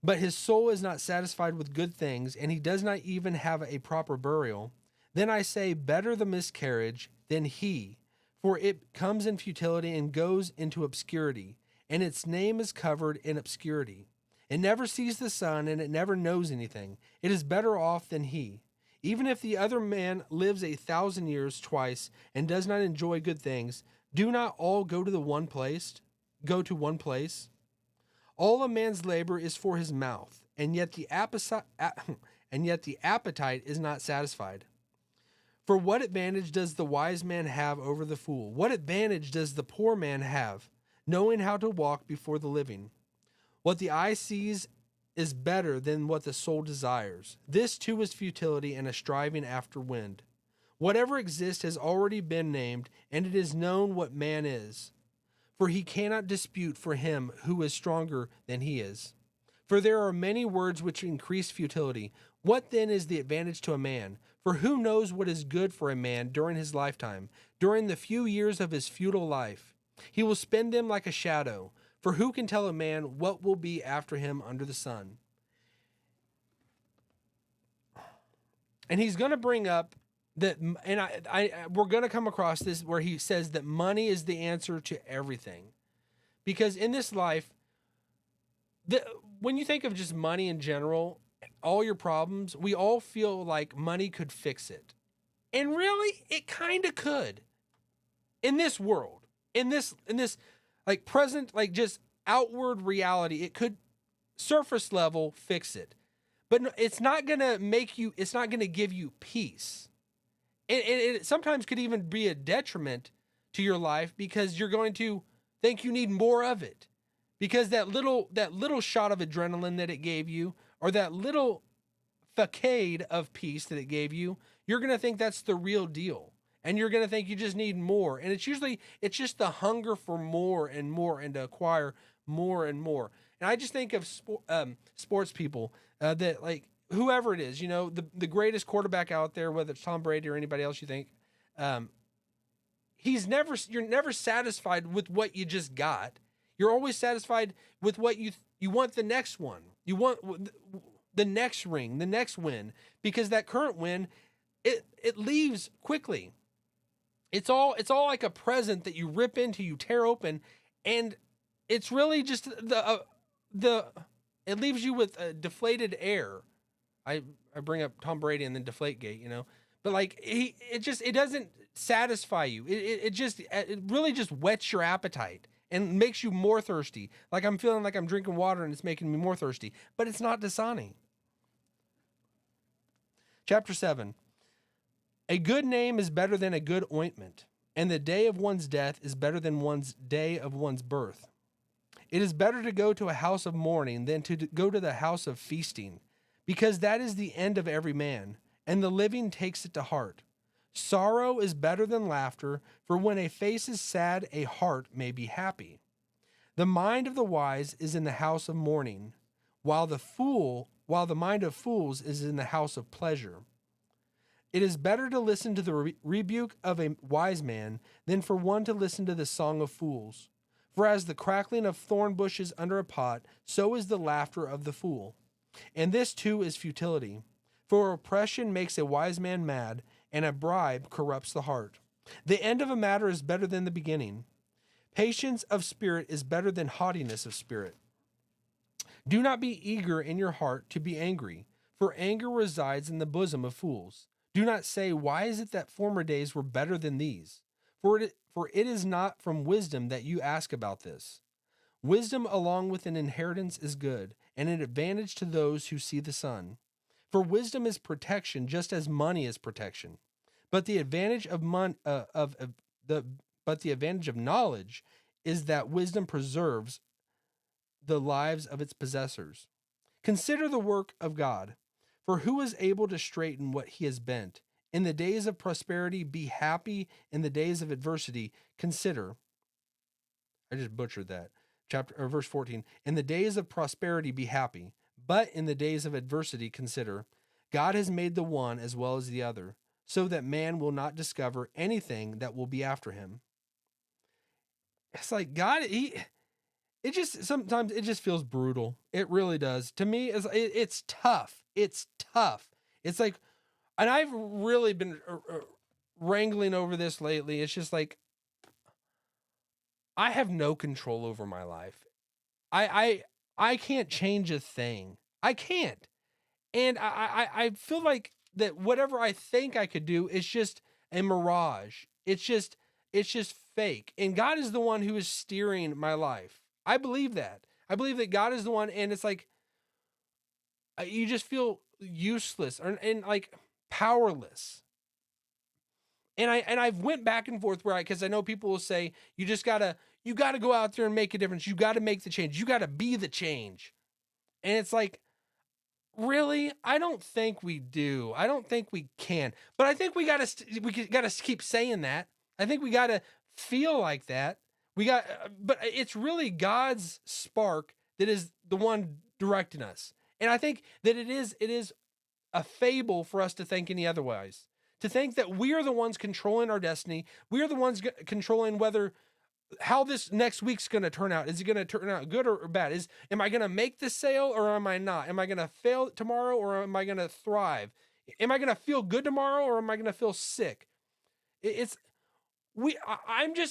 but his soul is not satisfied with good things, and he does not even have a proper burial, then I say, better the miscarriage than he, for it comes in futility and goes into obscurity, and its name is covered in obscurity. It never sees the sun, and it never knows anything. It is better off than he. Even if the other man lives 1,000 years twice and does not enjoy good things, do not all go to one place? All a man's labor is for his mouth, and yet the appetite is not satisfied. For what advantage does the wise man have over the fool? What advantage does the poor man have, knowing how to walk before the living? What the eye sees is better than what the soul desires. This too is futility and a striving after wind. Whatever exists has already been named, and it is known what man is. For he cannot dispute for him who is stronger than he is. For there are many words which increase futility. What then is the advantage to a man? For who knows what is good for a man during his lifetime, during the few years of his futile life? He will spend them like a shadow. For who can tell a man what will be after him under the sun? And he's going to bring up that, and we're going to come across this where he says that money is the answer to everything. Because in this life, when you think of just money in general, all your problems, we all feel like money could fix it. And really, it kind of could. In this world, in this like present, like just outward reality, it could surface level fix it. But it's not going to give you peace. It sometimes could even be a detriment to your life, because you're going to think you need more of it. Because that little shot of adrenaline that it gave you, or that little facade of peace that it gave you, you're going to think that's the real deal. And you're going to think you just need more. And it's just the hunger for more and more, and to acquire more and more. And I just think of sports people that, like, whoever it is, the greatest quarterback out there, whether it's Tom Brady or anybody else you think, you're never satisfied with what you just got. You're always satisfied with what you want, the next one. You want the next ring, the next win, because that current win, it leaves quickly. It's all like a present that you rip into, you tear open, and it's really just it leaves you with deflated air. I bring up Tom Brady and then Deflategate, but like it doesn't satisfy you. It really just whets your appetite, and makes you more thirsty. Like I'm feeling like I'm drinking water and it's making me more thirsty, but it's not dishonoring. Chapter 7. A good name is better than a good ointment, and the day of one's death is better than one's day of one's birth. It is better to go to a house of mourning than to go to the house of feasting, because that is the end of every man, and the living takes it to heart. Sorrow is better than laughter, for when a face is sad, a heart may be happy. The mind of the wise is in the house of mourning, while the mind of fools is in the house of pleasure. It is better to listen to the rebuke of a wise man than for one to listen to the song of fools. For as the crackling of thorn bushes under a pot, so is the laughter of the fool. And this too is futility. For oppression makes a wise man mad, and a bribe corrupts the heart. The end of a matter is better than the beginning. Patience of spirit is better than haughtiness of spirit. Do not be eager in your heart to be angry, for anger resides in the bosom of fools. Do not say, why is it that former days were better than these? For it is not from wisdom that you ask about this. Wisdom along with an inheritance is good, and an advantage to those who see the sun. For wisdom is protection, just as money is protection. But the advantage of the advantage of knowledge is that wisdom preserves the lives of its possessors. Consider the work of God, for who is able to straighten what he has bent? In the days of prosperity, be happy. In the days of adversity, consider. I just butchered that. Verse 14. In the days of prosperity, be happy. But in the days of adversity, consider. God has made the one as well as the other, so that man will not discover anything that will be after him. It's like God, sometimes it just feels brutal. It really does. To me, it's tough. It's tough. It's like, and I've really been wrangling over this lately. It's just like, I have no control over my life. I can't change a thing. I can't. And I feel like that whatever I think I could do is just a mirage. It's just fake. And God is the one who is steering my life. I believe that. I believe that God is the one, and it's like you just feel useless and like powerless. And I've went back and forth because I know people will say you gotta go out there and make a difference. You gotta make the change. You gotta be the change. And it's like, really? I don't think we do. I don't think we can. But I think we gotta keep saying that. I think we gotta feel like that. But it's really God's spark that is the one directing us. And I think that it is a fable for us to think any otherwise. To think that we are the ones controlling our destiny. We are the ones controlling how this next week's going to turn out. Is it going to turn out good or bad? Am I going to make the sale or am I not? Am I going to fail tomorrow or am I going to thrive? Am I going to feel good tomorrow or am I going to feel sick?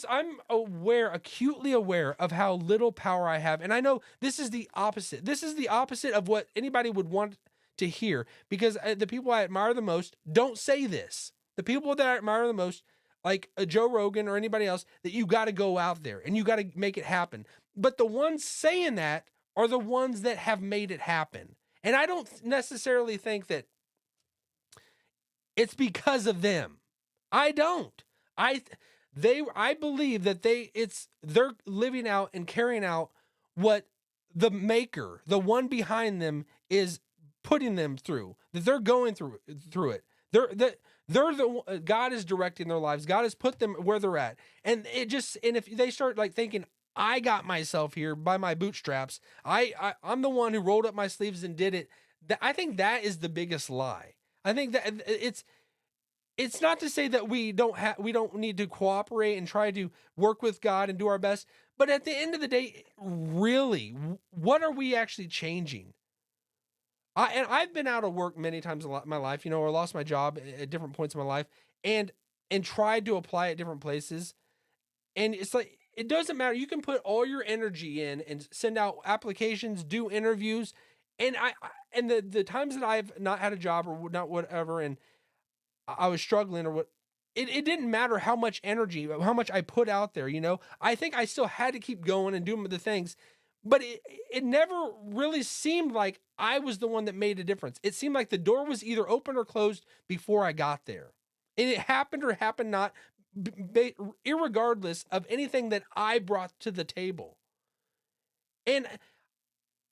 I'm acutely aware of how little power I have. And I know this is the opposite. This is the opposite of what anybody would want to hear, because the people I admire the most don't say this. The people that I admire the most, like Joe Rogan or anybody else, that you got to go out there and you got to make it happen. But the ones saying that are the ones that have made it happen. And I don't necessarily think that it's because of them. I don't. I believe that they're living out and carrying out what the maker, the one behind them, is putting them through, that they're going through it. God is directing their lives. God has put them where they're at. And if they start like thinking, I got myself here by my bootstraps, I'm the one who rolled up my sleeves and did it. I think that is the biggest lie. I think that it's not to say that we don't need to cooperate and try to work with God and do our best. But at the end of the day, really, what are we actually changing? I've been out of work many times in my life, or lost my job at different points in my life, and tried to apply at different places. And it's like, it doesn't matter. You can put all your energy in and send out applications, do interviews. And and the times that I've not had a job or not whatever, and I was struggling or what, it didn't matter how much energy, how much I put out there, you know. I think I still had to keep going and doing the things, but it never really seemed like I was the one that made a difference. It seemed like the door was either open or closed before I got there. And it happened or happened not, irregardless of anything that I brought to the table. And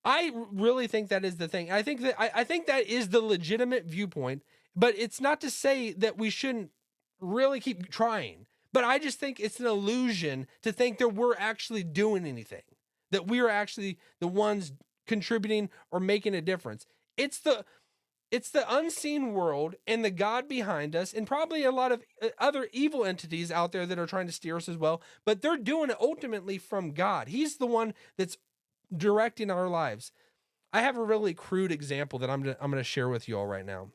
I really think that is the thing. I think that is the legitimate viewpoint, but it's not to say that we shouldn't really keep trying. But I just think it's an illusion to think that we're actually doing anything, that we are actually the ones contributing or making a difference. It's the it's the unseen world and the God behind us, and probably a lot of other evil entities out there that are trying to steer us as well. But they're doing it ultimately from God. He's the one that's directing our lives. I have a really crude example that I'm gonna share with you all right now.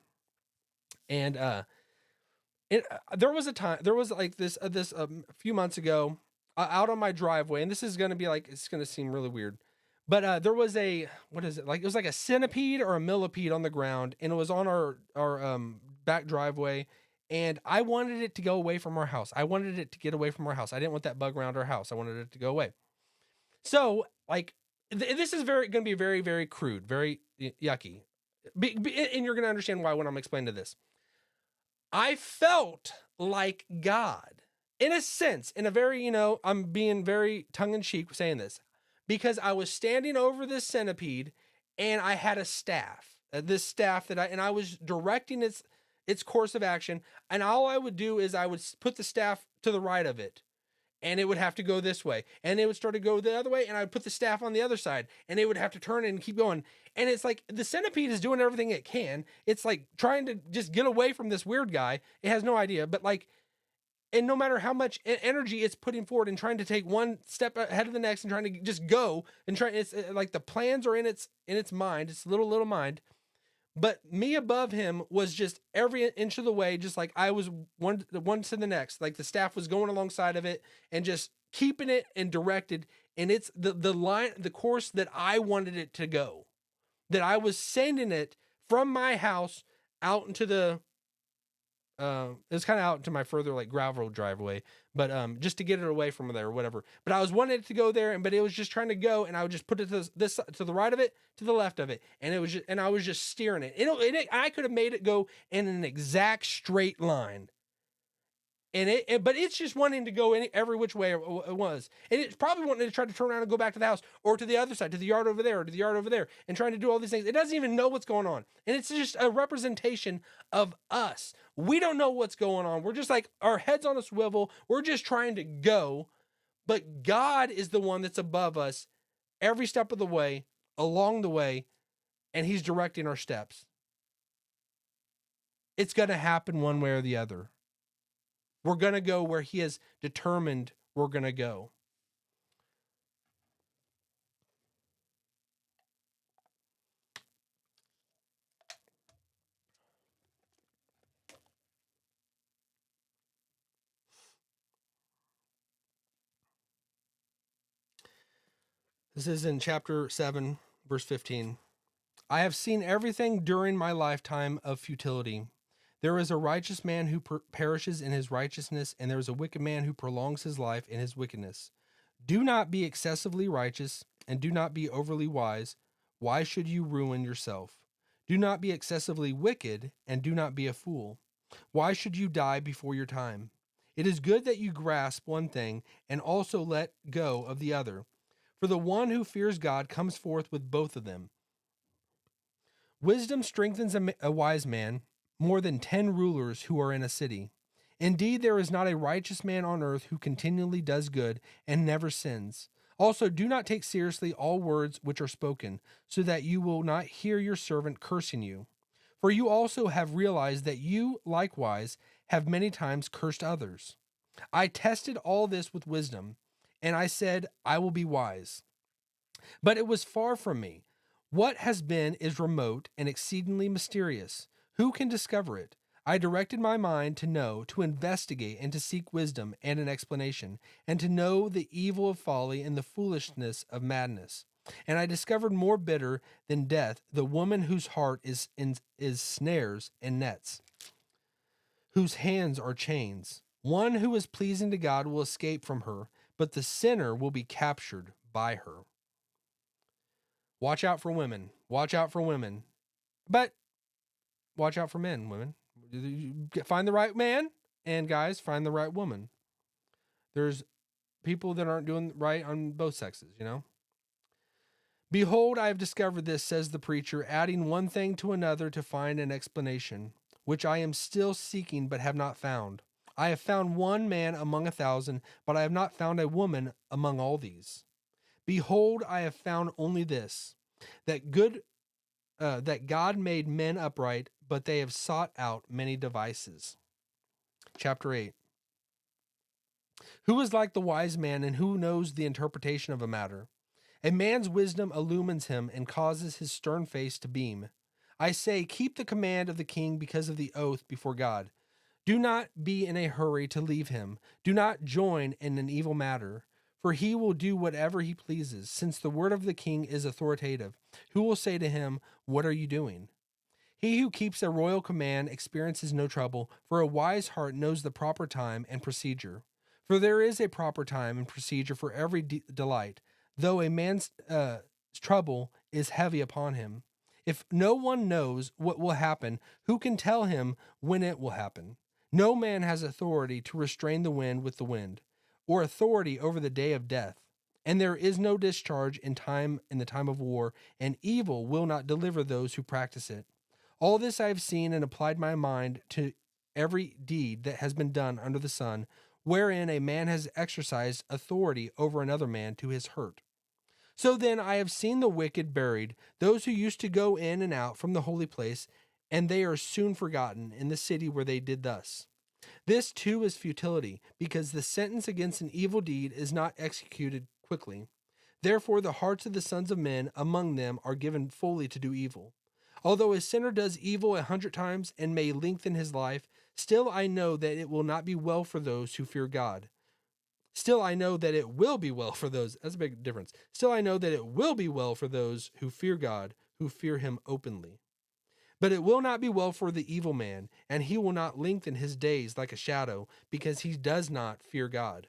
And there was a time, there was like this a few months ago, out on my driveway, and this is gonna be like, it's gonna seem really weird, but there was a, what is it, like, it was like a centipede or a millipede on the ground, and it was on our back driveway, and I wanted it to go away from our house. I wanted it to get away from our house. I didn't want that bug around our house. I wanted it to go away. So, like, this is going to be very, very crude, very yucky. And you're going to understand why when I'm explaining this. I felt like God, in a sense, in a very, I'm being very tongue in cheek saying this, because I was standing over this centipede and I had a staff, this staff and I was directing its course of action. And all I would do is I would put the staff to the right of it, and it would have to go this way, and it would start to go the other way, and I would put the staff on the other side, and it would have to turn and keep going. And it's like the centipede is doing everything it can. It's like trying to just get away from this weird guy. It has no idea, but like, and no matter how much energy it's putting forward and trying to take one step ahead of the next and trying to just go and try, it's like the plans are in its mind, its little mind. But me above him was just every inch of the way, just like I was one to the next. Like the staff was going alongside of it and just keeping it and directed. And it's the line, the course that I wanted it to go. That I was sending it from my house out into the it was kind of out into my further like gravel driveway, but just to get it away from there or whatever. But I was wanting it to go there, but it was just trying to go, and I would just put it to this to the right of it, to the left of it, and I was just steering it. I could have made it go in an exact straight line. But it's just wanting to go every which way it was. And it's probably wanting to try to turn around and go back to the house or to the other side, to the yard over there, or to the yard over there, and trying to do all these things. It doesn't even know what's going on. And it's just a representation of us. We don't know what's going on. We're just like our heads on a swivel. We're just trying to go. But God is the one that's above us every step of the way, along the way, and He's directing our steps. It's going to happen one way or the other. We're going to go where He has determined we're going to go. This is in chapter 7, verse 15. I have seen everything during my lifetime of futility. There is a righteous man who perishes in his righteousness, and there is a wicked man who prolongs his life in his wickedness. Do not be excessively righteous, and do not be overly wise. Why should you ruin yourself? Do not be excessively wicked, and do not be a fool. Why should you die before your time? It is good that you grasp one thing, and also let go of the other. For the one who fears God comes forth with both of them. Wisdom strengthens a wise man more than 10 rulers who are in a city. Indeed, there is not a righteous man on earth who continually does good and never sins. Also, do not take seriously all words which are spoken, so that you will not hear your servant cursing you. For you also have realized that you, likewise, have many times cursed others. I tested all this with wisdom, and I said, I will be wise. But it was far from me. What has been is remote and exceedingly mysterious. Who can discover it? I directed my mind to know, to investigate, and to seek wisdom and an explanation, and to know the evil of folly and the foolishness of madness. And I discovered more bitter than death the woman whose heart is snares and nets, whose hands are chains. One who is pleasing to God will escape from her, but the sinner will be captured by her. Watch out for women. Watch out for women. But watch out for men, women. Find the right man, and guys, find the right woman. There's people that aren't doing right on both sexes, you know? Behold, I have discovered this, says the preacher, adding one thing to another to find an explanation, which I am still seeking but have not found. I have found one man among 1,000, but I have not found a woman among all these. Behold, I have found only this, that God made men upright, but they have sought out many devices. Chapter 8. Who is like the wise man, and who knows the interpretation of a matter? A man's wisdom illumines him and causes his stern face to beam. I say, keep the command of the king because of the oath before God. Do not be in a hurry to leave him. Do not join in an evil matter, for he will do whatever he pleases, since the word of the king is authoritative. Who will say to him, what are you doing? He who keeps a royal command experiences no trouble, for a wise heart knows the proper time and procedure. For there is a proper time and procedure for every delight, though a man's trouble is heavy upon him. If no one knows what will happen, who can tell him when it will happen? No man has authority to restrain the wind with the wind, or authority over the day of death. And there is no discharge in the time of war, and evil will not deliver those who practice it. All this I have seen and applied my mind to every deed that has been done under the sun, wherein a man has exercised authority over another man to his hurt. So then I have seen the wicked buried, those who used to go in and out from the holy place, and they are soon forgotten in the city where they did thus. This too is futility, because the sentence against an evil deed is not executed quickly. Therefore the hearts of the sons of men among them are given fully to do evil. Although a sinner does evil 100 times and may lengthen his life, still I know that it will not be well for those who fear God. Still I know that it will be well for those. That's a big difference. Still I know that it will be well for those who fear God, who fear him openly. But it will not be well for the evil man, and he will not lengthen his days like a shadow, because he does not fear God.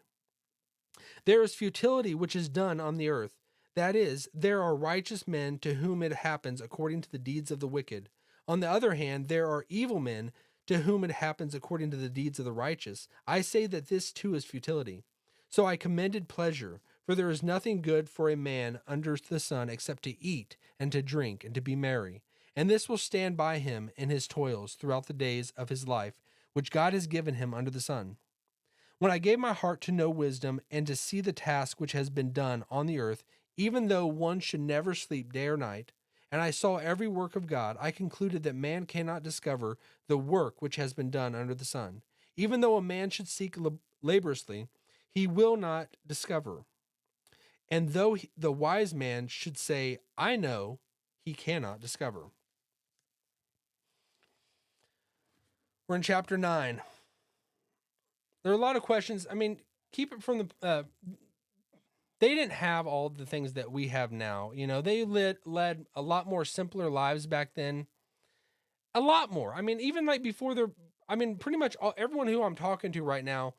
There is futility which is done on the earth. That is, there are righteous men to whom it happens according to the deeds of the wicked. On the other hand, there are evil men to whom it happens according to the deeds of the righteous. I say that this too is futility. So I commended pleasure, for there is nothing good for a man under the sun except to eat and to drink and to be merry. And this will stand by him in his toils throughout the days of his life, which God has given him under the sun. When I gave my heart to know wisdom and to see the task which has been done on the earth, even though one should never sleep day or night, and I saw every work of God, I concluded that man cannot discover the work which has been done under the sun. Even though a man should seek laboriously, he will not discover. And though the wise man should say, I know, he cannot discover. We're in chapter 9. There are a lot of questions. I mean, keep it from the. They didn't have all the things that we have now. You know, they led a lot more simpler lives back then. A lot more. I mean, even like before they're. I mean, pretty much everyone who I'm talking to right now,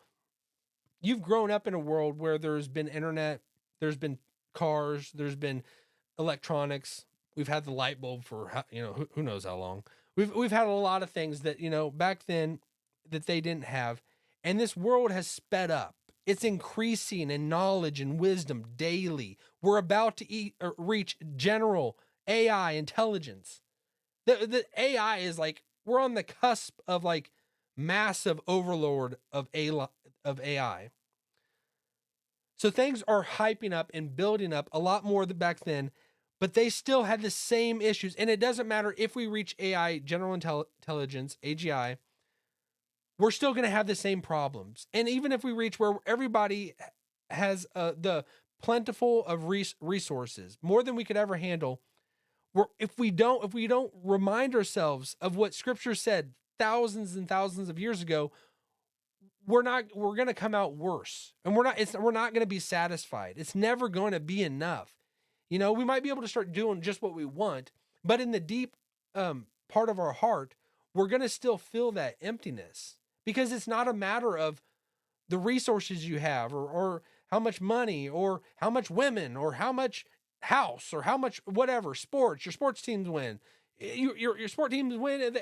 you've grown up in a world where there's been internet, there's been cars, there's been electronics. We've had the light bulb for who knows how long. We've had a lot of things that back then that they didn't have, and this world has sped up. It's increasing in knowledge and wisdom daily. We're about to reach general AI intelligence. The AI is like we're on the cusp of like massive overlord of AI. So things are hyping up and building up a lot more than back then, but they still had the same issues. And it doesn't matter if we reach AI, general intelligence, AGI, we're still going to have the same problems. And even if we reach where everybody has the plentiful of resources, more than we could ever handle, if we don't remind ourselves of what Scripture said thousands and thousands of years ago, we're going to come out worse, and we're not going to be satisfied. It's never going to be enough. We might be able to start doing just what we want, but in the deep part of our heart, we're going to still feel that emptiness because it's not a matter of the resources you have, or how much money, or how much women, or how much house, or how much whatever sports your sports teams win. Your sport teams win.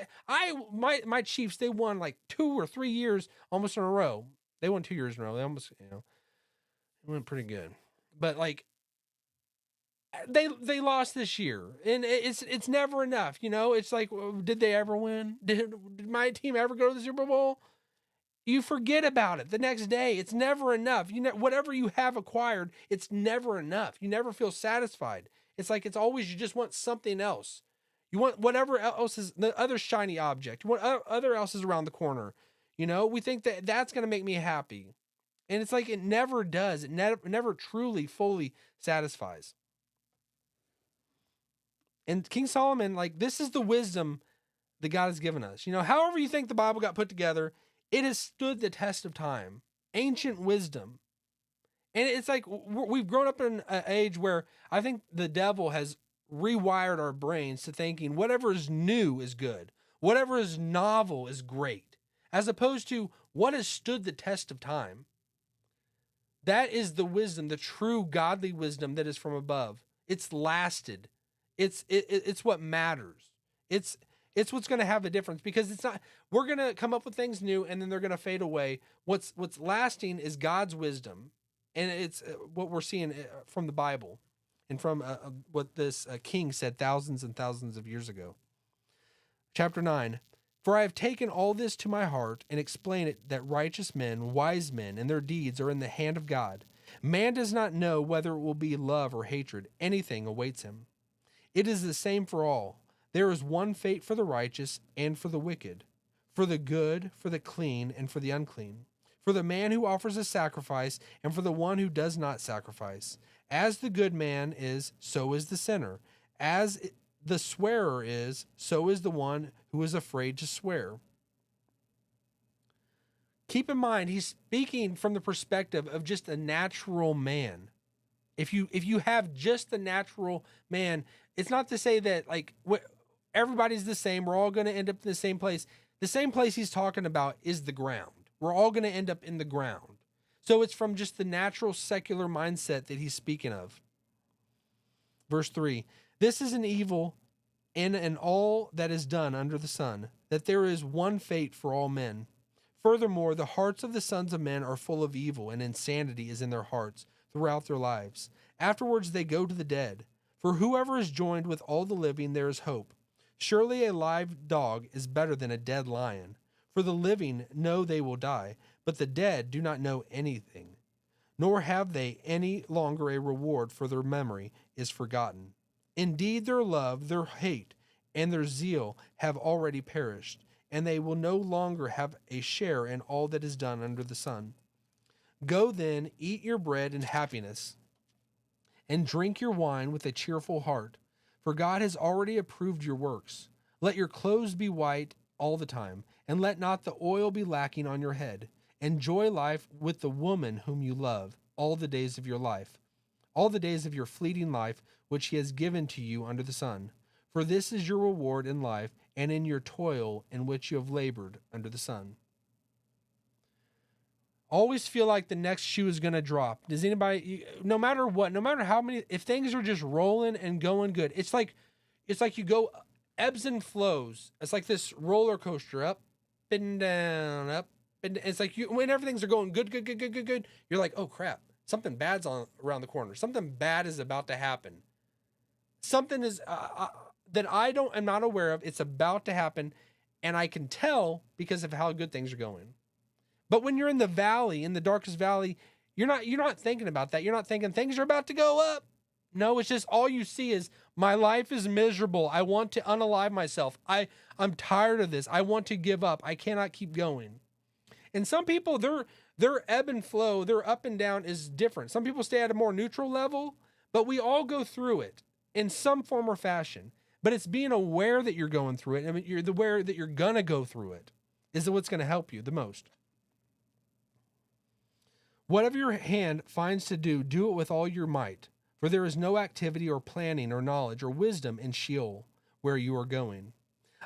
My Chiefs, they won like 2 or 3 years almost in a row. They won 2 years in a row. They almost, it went pretty good. But like they lost this year, and it's never enough. It's like, did they ever win? Did my team ever go to the Super Bowl? You forget about it the next day. It's never enough. Whatever you have acquired, it's never enough. You never feel satisfied. It's like, it's always, you just want something else. You want whatever else is the other shiny object. You want other else is around the corner. We think that that's going to make me happy. And it's like, it never does. It never truly, fully satisfies. And King Solomon, like, this is the wisdom that God has given us. However you think the Bible got put together, it has stood the test of time. Ancient wisdom. And it's like, we've grown up in an age where I think the devil has rewired our brains to thinking whatever is new is good. Whatever is novel is great. As opposed to what has stood the test of time. That is the wisdom, the true godly wisdom that is from above. It's lasted. It's what matters. It's what's going to have a difference, because it's not, we're going to come up with things new and then they're going to fade away. What's lasting is God's wisdom. And it's what we're seeing from the Bible and from what this king said thousands and thousands of years ago. Chapter 9, for I have taken all this to my heart and explain it, that righteous men, wise men, and their deeds are in the hand of God. Man does not know whether it will be love or hatred. Anything awaits him. It is the same for all. There is one fate for the righteous and for the wicked, for the good, for the clean, and for the unclean, for the man who offers a sacrifice, and for the one who does not sacrifice. As the good man is, so is the sinner. As the swearer is, so is the one who is afraid to swear. Keep in mind, he's speaking from the perspective of just a natural man. If you have just the natural man, it's not to say that like everybody's the same. We're all going to end up in the same place. The same place he's talking about is the ground. We're all going to end up in the ground. So it's from just the natural secular mindset that he's speaking of. Verse 3, this is an evil in all that is done under the sun, that there is one fate for all men. Furthermore, the hearts of the sons of men are full of evil, and insanity is in their hearts throughout their lives. Afterwards they go to the dead. For whoever is joined with all the living, there is hope. Surely a live dog is better than a dead lion. For the living know they will die, but the dead do not know anything, nor have they any longer a reward, for their memory is forgotten. Indeed, their love, their hate, and their zeal have already perished, and they will no longer have a share in all that is done under the sun. Go then, eat your bread in happiness, and drink your wine with a cheerful heart, for God has already approved your works. Let your clothes be white all the time, and let not the oil be lacking on your head. Enjoy life with the woman whom you love all the days of your life, all the days of your fleeting life, which he has given to you under the sun. For this is your reward in life and in your toil in which you have labored under the sun. Always feel like the next shoe is going to drop. Does anybody, no matter what, no matter how many, if things are just rolling and going good, it's like you go ebbs and flows. It's like this roller coaster, up and down, up. And it's like when everything's are going good, you're like, oh crap, something bad's around the corner. Something bad is about to happen. Something is that I'm not aware of. It's about to happen, and I can tell because of how good things are going. But when you're in the valley, in the darkest valley, you're not thinking about that. You're not thinking things are about to go up. No, it's just all you see is my life is miserable. I want to unalive myself. I'm tired of this. I want to give up. I cannot keep going. And some people, their ebb and flow, their up and down is different. Some people stay at a more neutral level, but we all go through it in some form or fashion. But it's being aware that you're going through it. I mean, you're aware that you're going to go through it is what's going to help you the most. Whatever your hand finds to do, do it with all your might. For there is no activity or planning or knowledge or wisdom in Sheol, where you are going.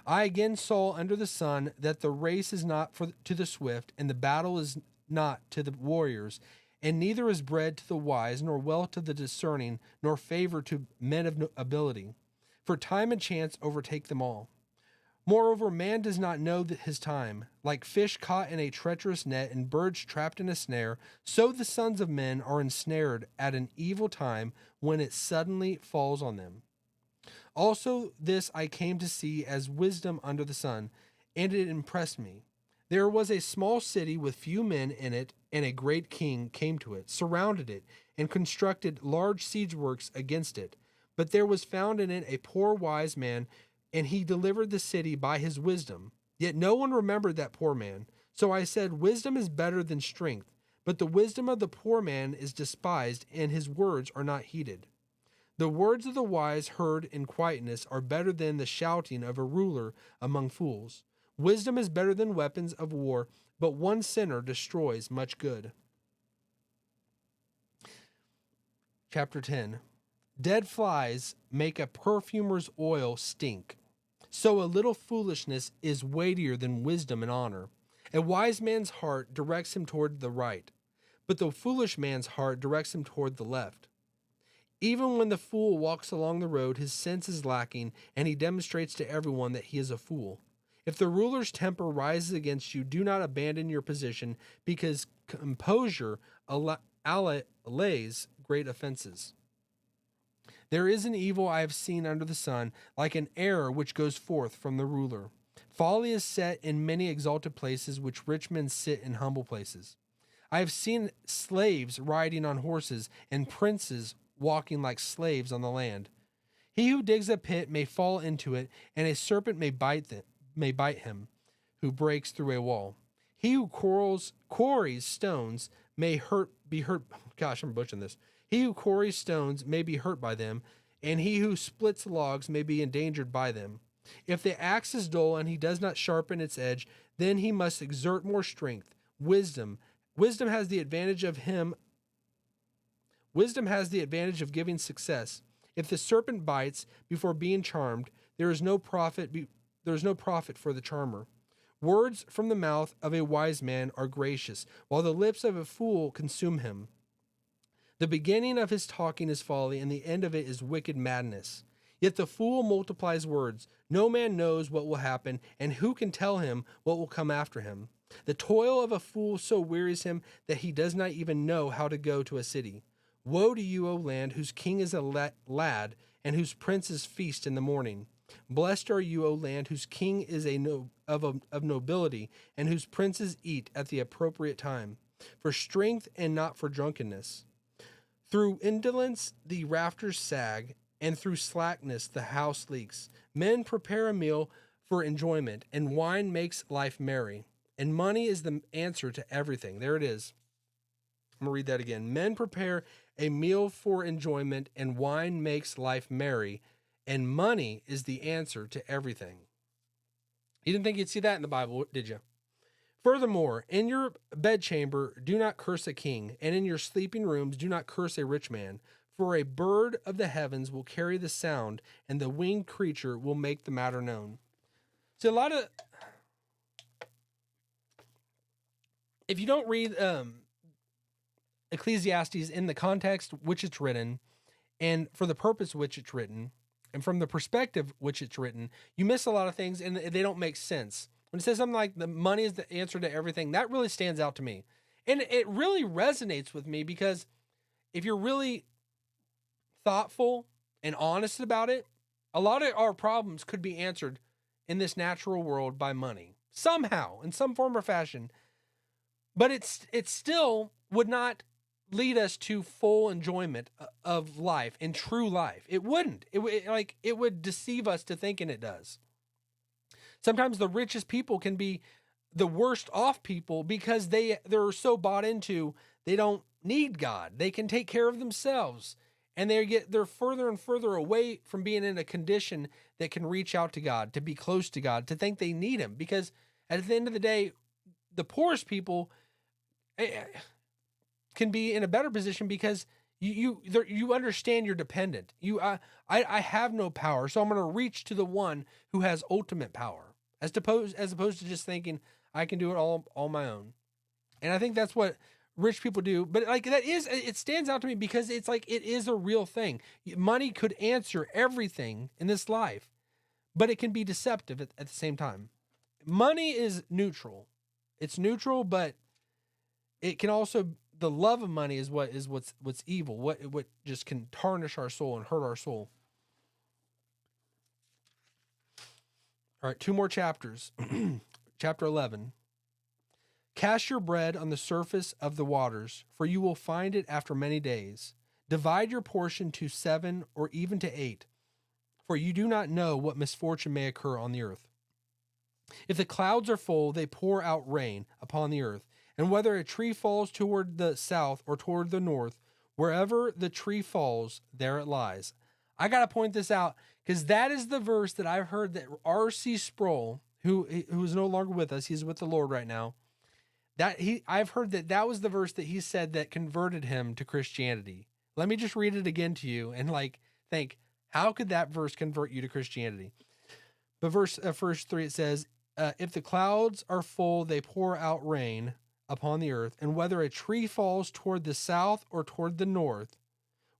I again saw under the sun that the race is not to the swift, and the battle is not to the warriors, and neither is bread to the wise, nor wealth to the discerning, nor favor to men of ability. For time and chance overtake them all. Moreover, man does not know his time. Like fish caught in a treacherous net and birds trapped in a snare, so the sons of men are ensnared at an evil time when it suddenly falls on them. Also, this I came to see as wisdom under the sun, and it impressed me. There was a small city with few men in it, and a great king came to it, surrounded it, and constructed large siege works against it. But there was found in it a poor wise man, and he delivered the city by his wisdom. Yet no one remembered that poor man. So I said, wisdom is better than strength, but the wisdom of the poor man is despised, and his words are not heeded. The words of the wise heard in quietness are better than the shouting of a ruler among fools. Wisdom is better than weapons of war, but one sinner destroys much good. Chapter 10. Dead flies make a perfumer's oil stink. So a little foolishness is weightier than wisdom and honor. A wise man's heart directs him toward the right, but the foolish man's heart directs him toward the left. Even when the fool walks along the road, his sense is lacking, and he demonstrates to everyone that he is a fool. If the ruler's temper rises against you, do not abandon your position, because composure allays great offenses. There is an evil I have seen under the sun, like an error which goes forth from the ruler. Folly is set in many exalted places, which rich men sit in humble places. I have seen slaves riding on horses, and princes walking like slaves on the land. He who digs a pit may fall into it, and a serpent may bite him, who breaks through a wall. He who quarries stones may be hurt. Gosh, I'm butchering this. He who quarries stones may be hurt by them, and he who splits logs may be endangered by them. If the axe is dull and he does not sharpen its edge, then he must exert more strength. Wisdom has the advantage of giving success. If the serpent bites before being charmed, there is no profit for the charmer. Words from the mouth of a wise man are gracious, while the lips of a fool consume him. The beginning of his talking is folly, and the end of it is wicked madness. Yet the fool multiplies words. No man knows what will happen, and who can tell him what will come after him? The toil of a fool so wearies him that he does not even know how to go to a city. Woe to you, O land, whose king is a lad, and whose princes feast in the morning. Blessed are you, O land, whose king is of nobility, and whose princes eat at the appropriate time, for strength and not for drunkenness. Through indolence the rafters sag, and through slackness the house leaks. Men prepare a meal for enjoyment, and wine makes life merry. And money is the answer to everything. There it is. I'm going to read that again. Men prepare a meal for enjoyment, and wine makes life merry, and money is the answer to everything. You didn't think you'd see that in the Bible, did you? Furthermore, in your bedchamber, do not curse a king, and in your sleeping rooms, do not curse a rich man. For a bird of the heavens will carry the sound, and the winged creature will make the matter known. So if you don't read Ecclesiastes in the context which it's written, and for the purpose which it's written, and from the perspective which it's written, you miss a lot of things, and they don't make sense. When it says something like the money is the answer to everything, that really stands out to me. And it really resonates with me, because if you're really thoughtful and honest about it, a lot of our problems could be answered in this natural world by money. Somehow, in some form or fashion. But it still would not lead us to full enjoyment of life and true life. It wouldn't. It would deceive us to thinking it does. Sometimes the richest people can be the worst off people, because they're so bought into they don't need God. They can take care of themselves, and they're further and further away from being in a condition that can reach out to God, to be close to God, to think they need him. Because at the end of the day, the poorest people can be in a better position, because You understand you're dependent. I have no power, so I'm going to reach to the one who has ultimate power, as opposed to just thinking I can do it all my own. And I think that's what rich people do. But like it stands out to me because it's like it is a real thing. Money could answer everything in this life, but it can be deceptive at the same time. Money is neutral. It's neutral, but it can also, the love of money is what's evil. What just can tarnish our soul and hurt our soul. All right, two more chapters. Chapter 11. Cast your bread on the surface of the waters, for you will find it after many days. Divide your portion to 7 or even to 8, for you do not know what misfortune may occur on the earth. If the clouds are full, they pour out rain upon the earth. And whether a tree falls toward the south or toward the north, wherever the tree falls, there it lies. I got to point this out because that is the verse that I've heard that R.C. Sproul, who is no longer with us, he's with the Lord right now, I've heard that was the verse that he said that converted him to Christianity. Let me just read it again to you and think, how could that verse convert you to Christianity? But verse 3, it says, if the clouds are full, they pour out rain upon the earth, and whether a tree falls toward the south or toward the north,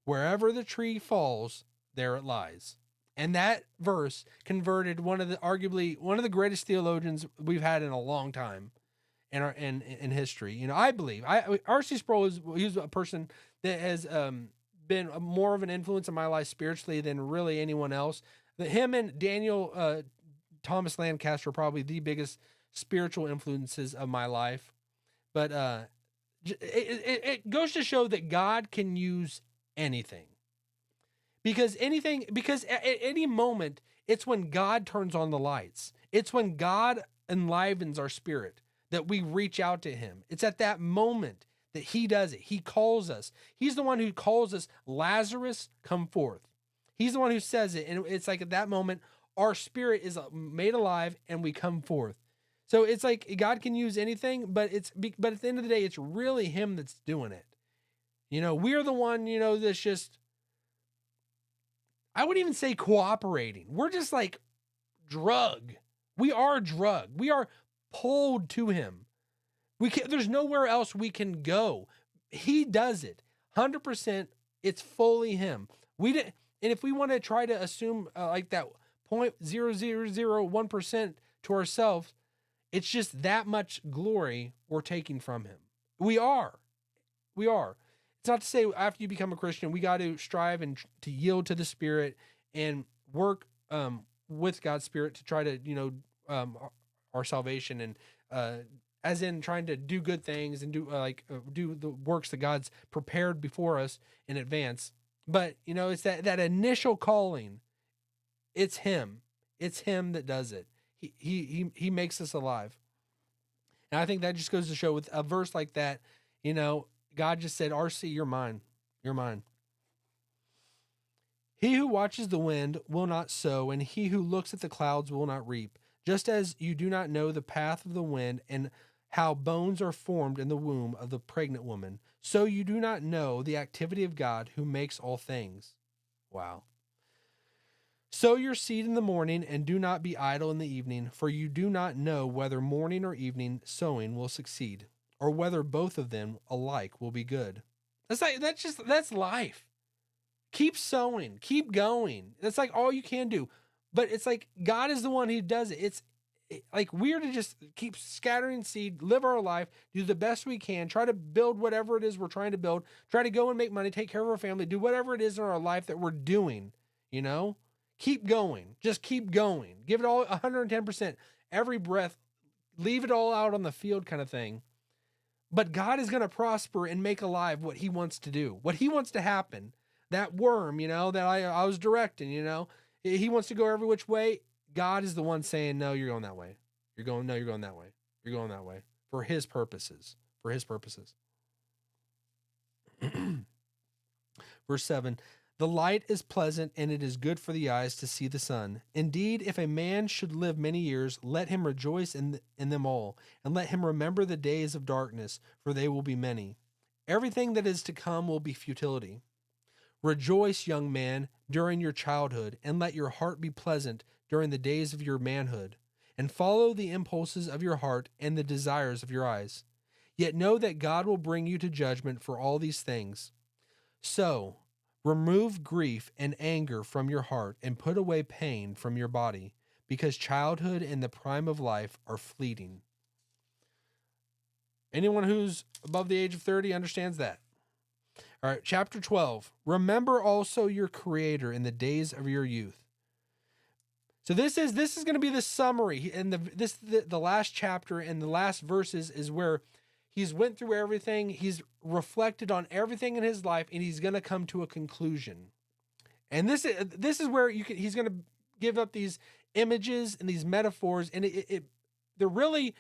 wherever the tree falls, there it lies. And that verse converted arguably one of the greatest theologians we've had in a long time in history. You know, I believe R.C. Sproul he's a person that has been more of an influence in my life spiritually than really anyone else. Him and Daniel Thomas Lancaster are probably the biggest spiritual influences of my life. But it goes to show that God can use anything. Because at any moment, it's when God turns on the lights. It's when God enlivens our spirit that we reach out to him. It's at that moment that he does it. He calls us. He's the one who calls us, Lazarus, come forth. He's the one who says it. And it's like at that moment, our spirit is made alive and we come forth. So it's like God can use anything, but at the end of the day, it's really him that's doing it. You know, we're the one, that's just, I wouldn't even say cooperating. We're just like drug. We are drug. We are pulled to him. There's nowhere else we can go. He does it 100%. It's fully him. And if we want to try to assume like that 0.0001% to ourselves, it's just that much glory we're taking from him. We are. It's not to say after you become a Christian, we got to strive and to yield to the Spirit and work with God's Spirit to try to, our salvation and as in trying to do good things and do the works that God's prepared before us in advance. But, it's that initial calling. It's him. It's him that does it. He makes us alive. And I think that just goes to show with a verse like that, God just said, RC, you're mine. You're mine. He who watches the wind will not sow, and he who looks at the clouds will not reap. Just as you do not know the path of the wind and how bones are formed in the womb of the pregnant woman, so you do not know the activity of God who makes all things. Wow. Sow your seed in the morning and do not be idle in the evening, for you do not know whether morning or evening sowing will succeed, or whether both of them alike will be good. That's life. Keep sowing, keep going. That's like all you can do. But it's like God is the one who does it. Like we're to just keep scattering seed, live our life, do the best we can, try to build whatever it is we're trying to build, try to go and make money, take care of our family, do whatever it is in our life that we're doing, Keep going. Just keep going. Give it all 110%. Every breath, leave it all out on the field kind of thing. But God is going to prosper and make alive what he wants to do, what he wants to happen. That worm, that I was directing, he wants to go every which way. God is the one saying, no, you're going that way. You're going that way. You're going that way for his purposes, Verse 7, the light is pleasant and it is good for the eyes to see the sun. Indeed, if a man should live many years, let him rejoice in them all, and let him remember the days of darkness, for they will be many. Everything that is to come will be futility. Rejoice, young man, during your childhood, and let your heart be pleasant during the days of your manhood, and follow the impulses of your heart and the desires of your eyes. Yet know that God will bring you to judgment for all these things. So, remove grief and anger from your heart and put away pain from your body, because childhood and the prime of life are fleeting. Anyone who's above the age of 30 understands that. All right, chapter 12. Remember also your Creator in the days of your youth. So this is going to be the summary, and the last chapter and the last verses is where he's went through everything, he's reflected on everything in his life, and he's going to come to a conclusion. And this is where he's going to give up these images and these metaphors, and they're really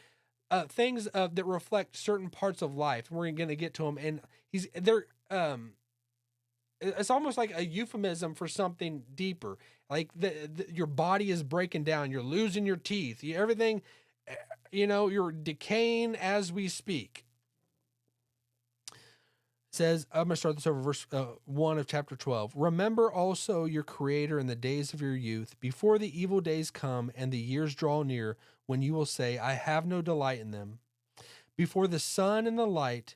things that reflect certain parts of life. We're going to get to them, and it's almost like a euphemism for something deeper. Like your body is breaking down, you're losing your teeth, everything, you're decaying as we speak. It says, I'm going to start this over, verse 1 of chapter 12. Remember also your Creator in the days of your youth, before the evil days come and the years draw near, when you will say, I have no delight in them. Before the sun and the light,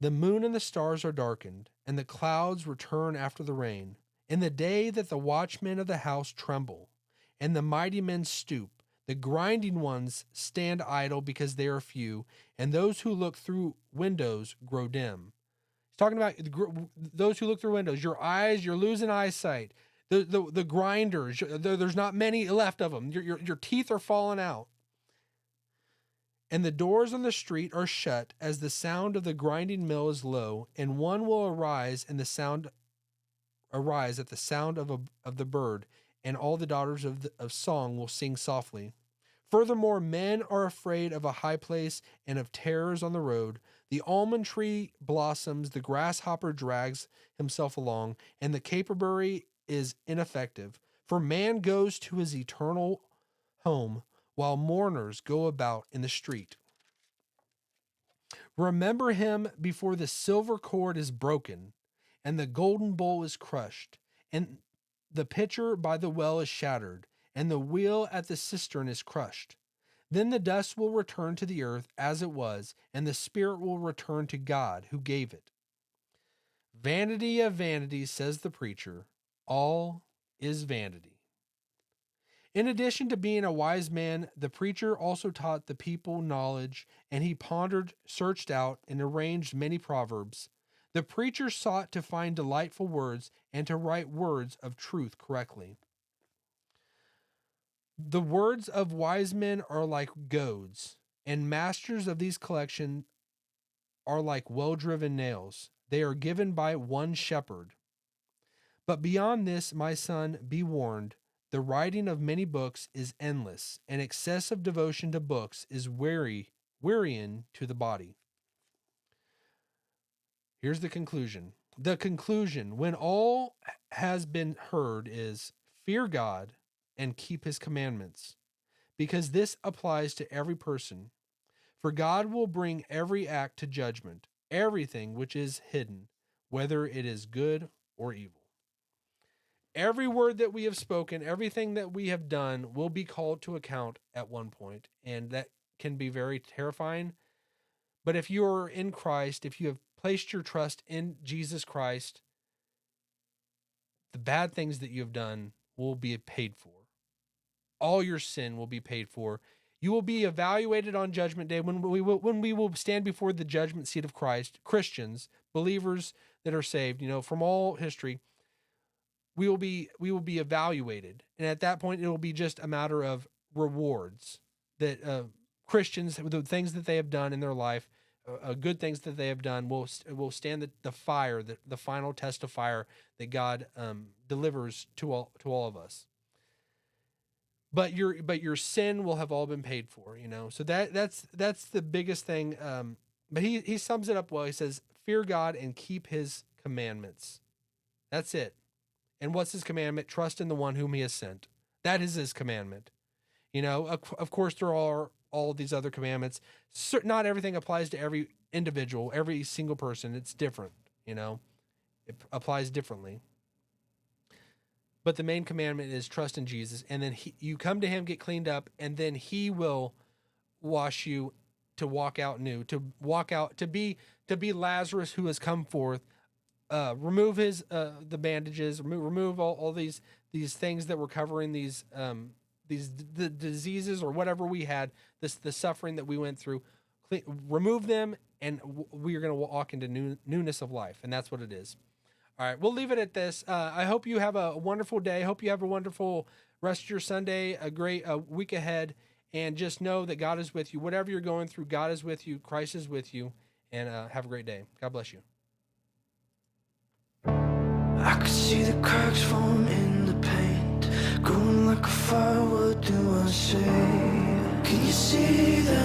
the moon and the stars are darkened, and the clouds return after the rain. In the day that the watchmen of the house tremble, and the mighty men stoop, the grinding ones stand idle because they are few, and those who look through windows grow dim. He's talking about those who look through windows. Your eyes, you're losing eyesight. The grinders, there's not many left of them. Your teeth are falling out. And the doors on the street are shut as the sound of the grinding mill is low, and one will arise at the sound of the bird, and all the daughters of song will sing softly. Furthermore, men are afraid of a high place and of terrors on the road. The almond tree blossoms, the grasshopper drags himself along, and the caperberry is ineffective. For man goes to his eternal home, while mourners go about in the street. Remember him before the silver cord is broken, and the golden bowl is crushed, and the pitcher by the well is shattered, and the wheel at the cistern is crushed. Then the dust will return to the earth as it was, and the spirit will return to God who gave it. Vanity of vanities, says the preacher, all is vanity. In addition to being a wise man, the preacher also taught the people knowledge, and he pondered, searched out, and arranged many proverbs. The preacher sought to find delightful words and to write words of truth correctly. The words of wise men are like goads, and masters of these collections are like well-driven nails. They are given by one shepherd. But beyond this, my son, be warned. The writing of many books is endless, and excessive devotion to books is wearying to the body. Here's the conclusion. The conclusion, when all has been heard, is fear God and keep his commandments, because this applies to every person. For God will bring every act to judgment, everything which is hidden, whether it is good or evil. Every word that we have spoken, everything that we have done will be called to account at one point, and that can be very terrifying. But if you are in Christ, if you have placed your trust in Jesus Christ, the bad things that you have done will be paid for. All your sin will be paid for. You will be evaluated on Judgment Day when we will stand before the judgment seat of Christ. Christians, believers that are saved, from all history, we will be evaluated, and at that point, it will be just a matter of rewards that Christians, the things that they have done in their life, good things that they have done, will stand the fire, the final test of fire that God delivers to all of us. But your sin will have all been paid for, So that's the biggest thing. But he sums it up well. He says, "Fear God and keep His commandments." That's it. And what's his commandment? Trust in the one whom he has sent. That is his commandment. Of course, there are all these other commandments. Not everything applies to individual, every single person. It's different, you know, it applies differently. But the main commandment is trust in Jesus. And then you come to him, get cleaned up, and then he will wash you to walk out new, to walk out, to be Lazarus who has come forth. Remove his the bandages, remove all these things that were covering these the diseases or whatever we had, the suffering that we went through. Remove them, and we are going to walk into newness of life, and that's what it is. All right, we'll leave it at this. I hope you have a wonderful day. I hope you have a wonderful rest of your Sunday, a great week ahead, and just know that God is with you. Whatever you're going through, God is with you. Christ is with you, and have a great day. God bless you. I could see the cracks form in the paint, growing like a fire. What do I say? Can you see that?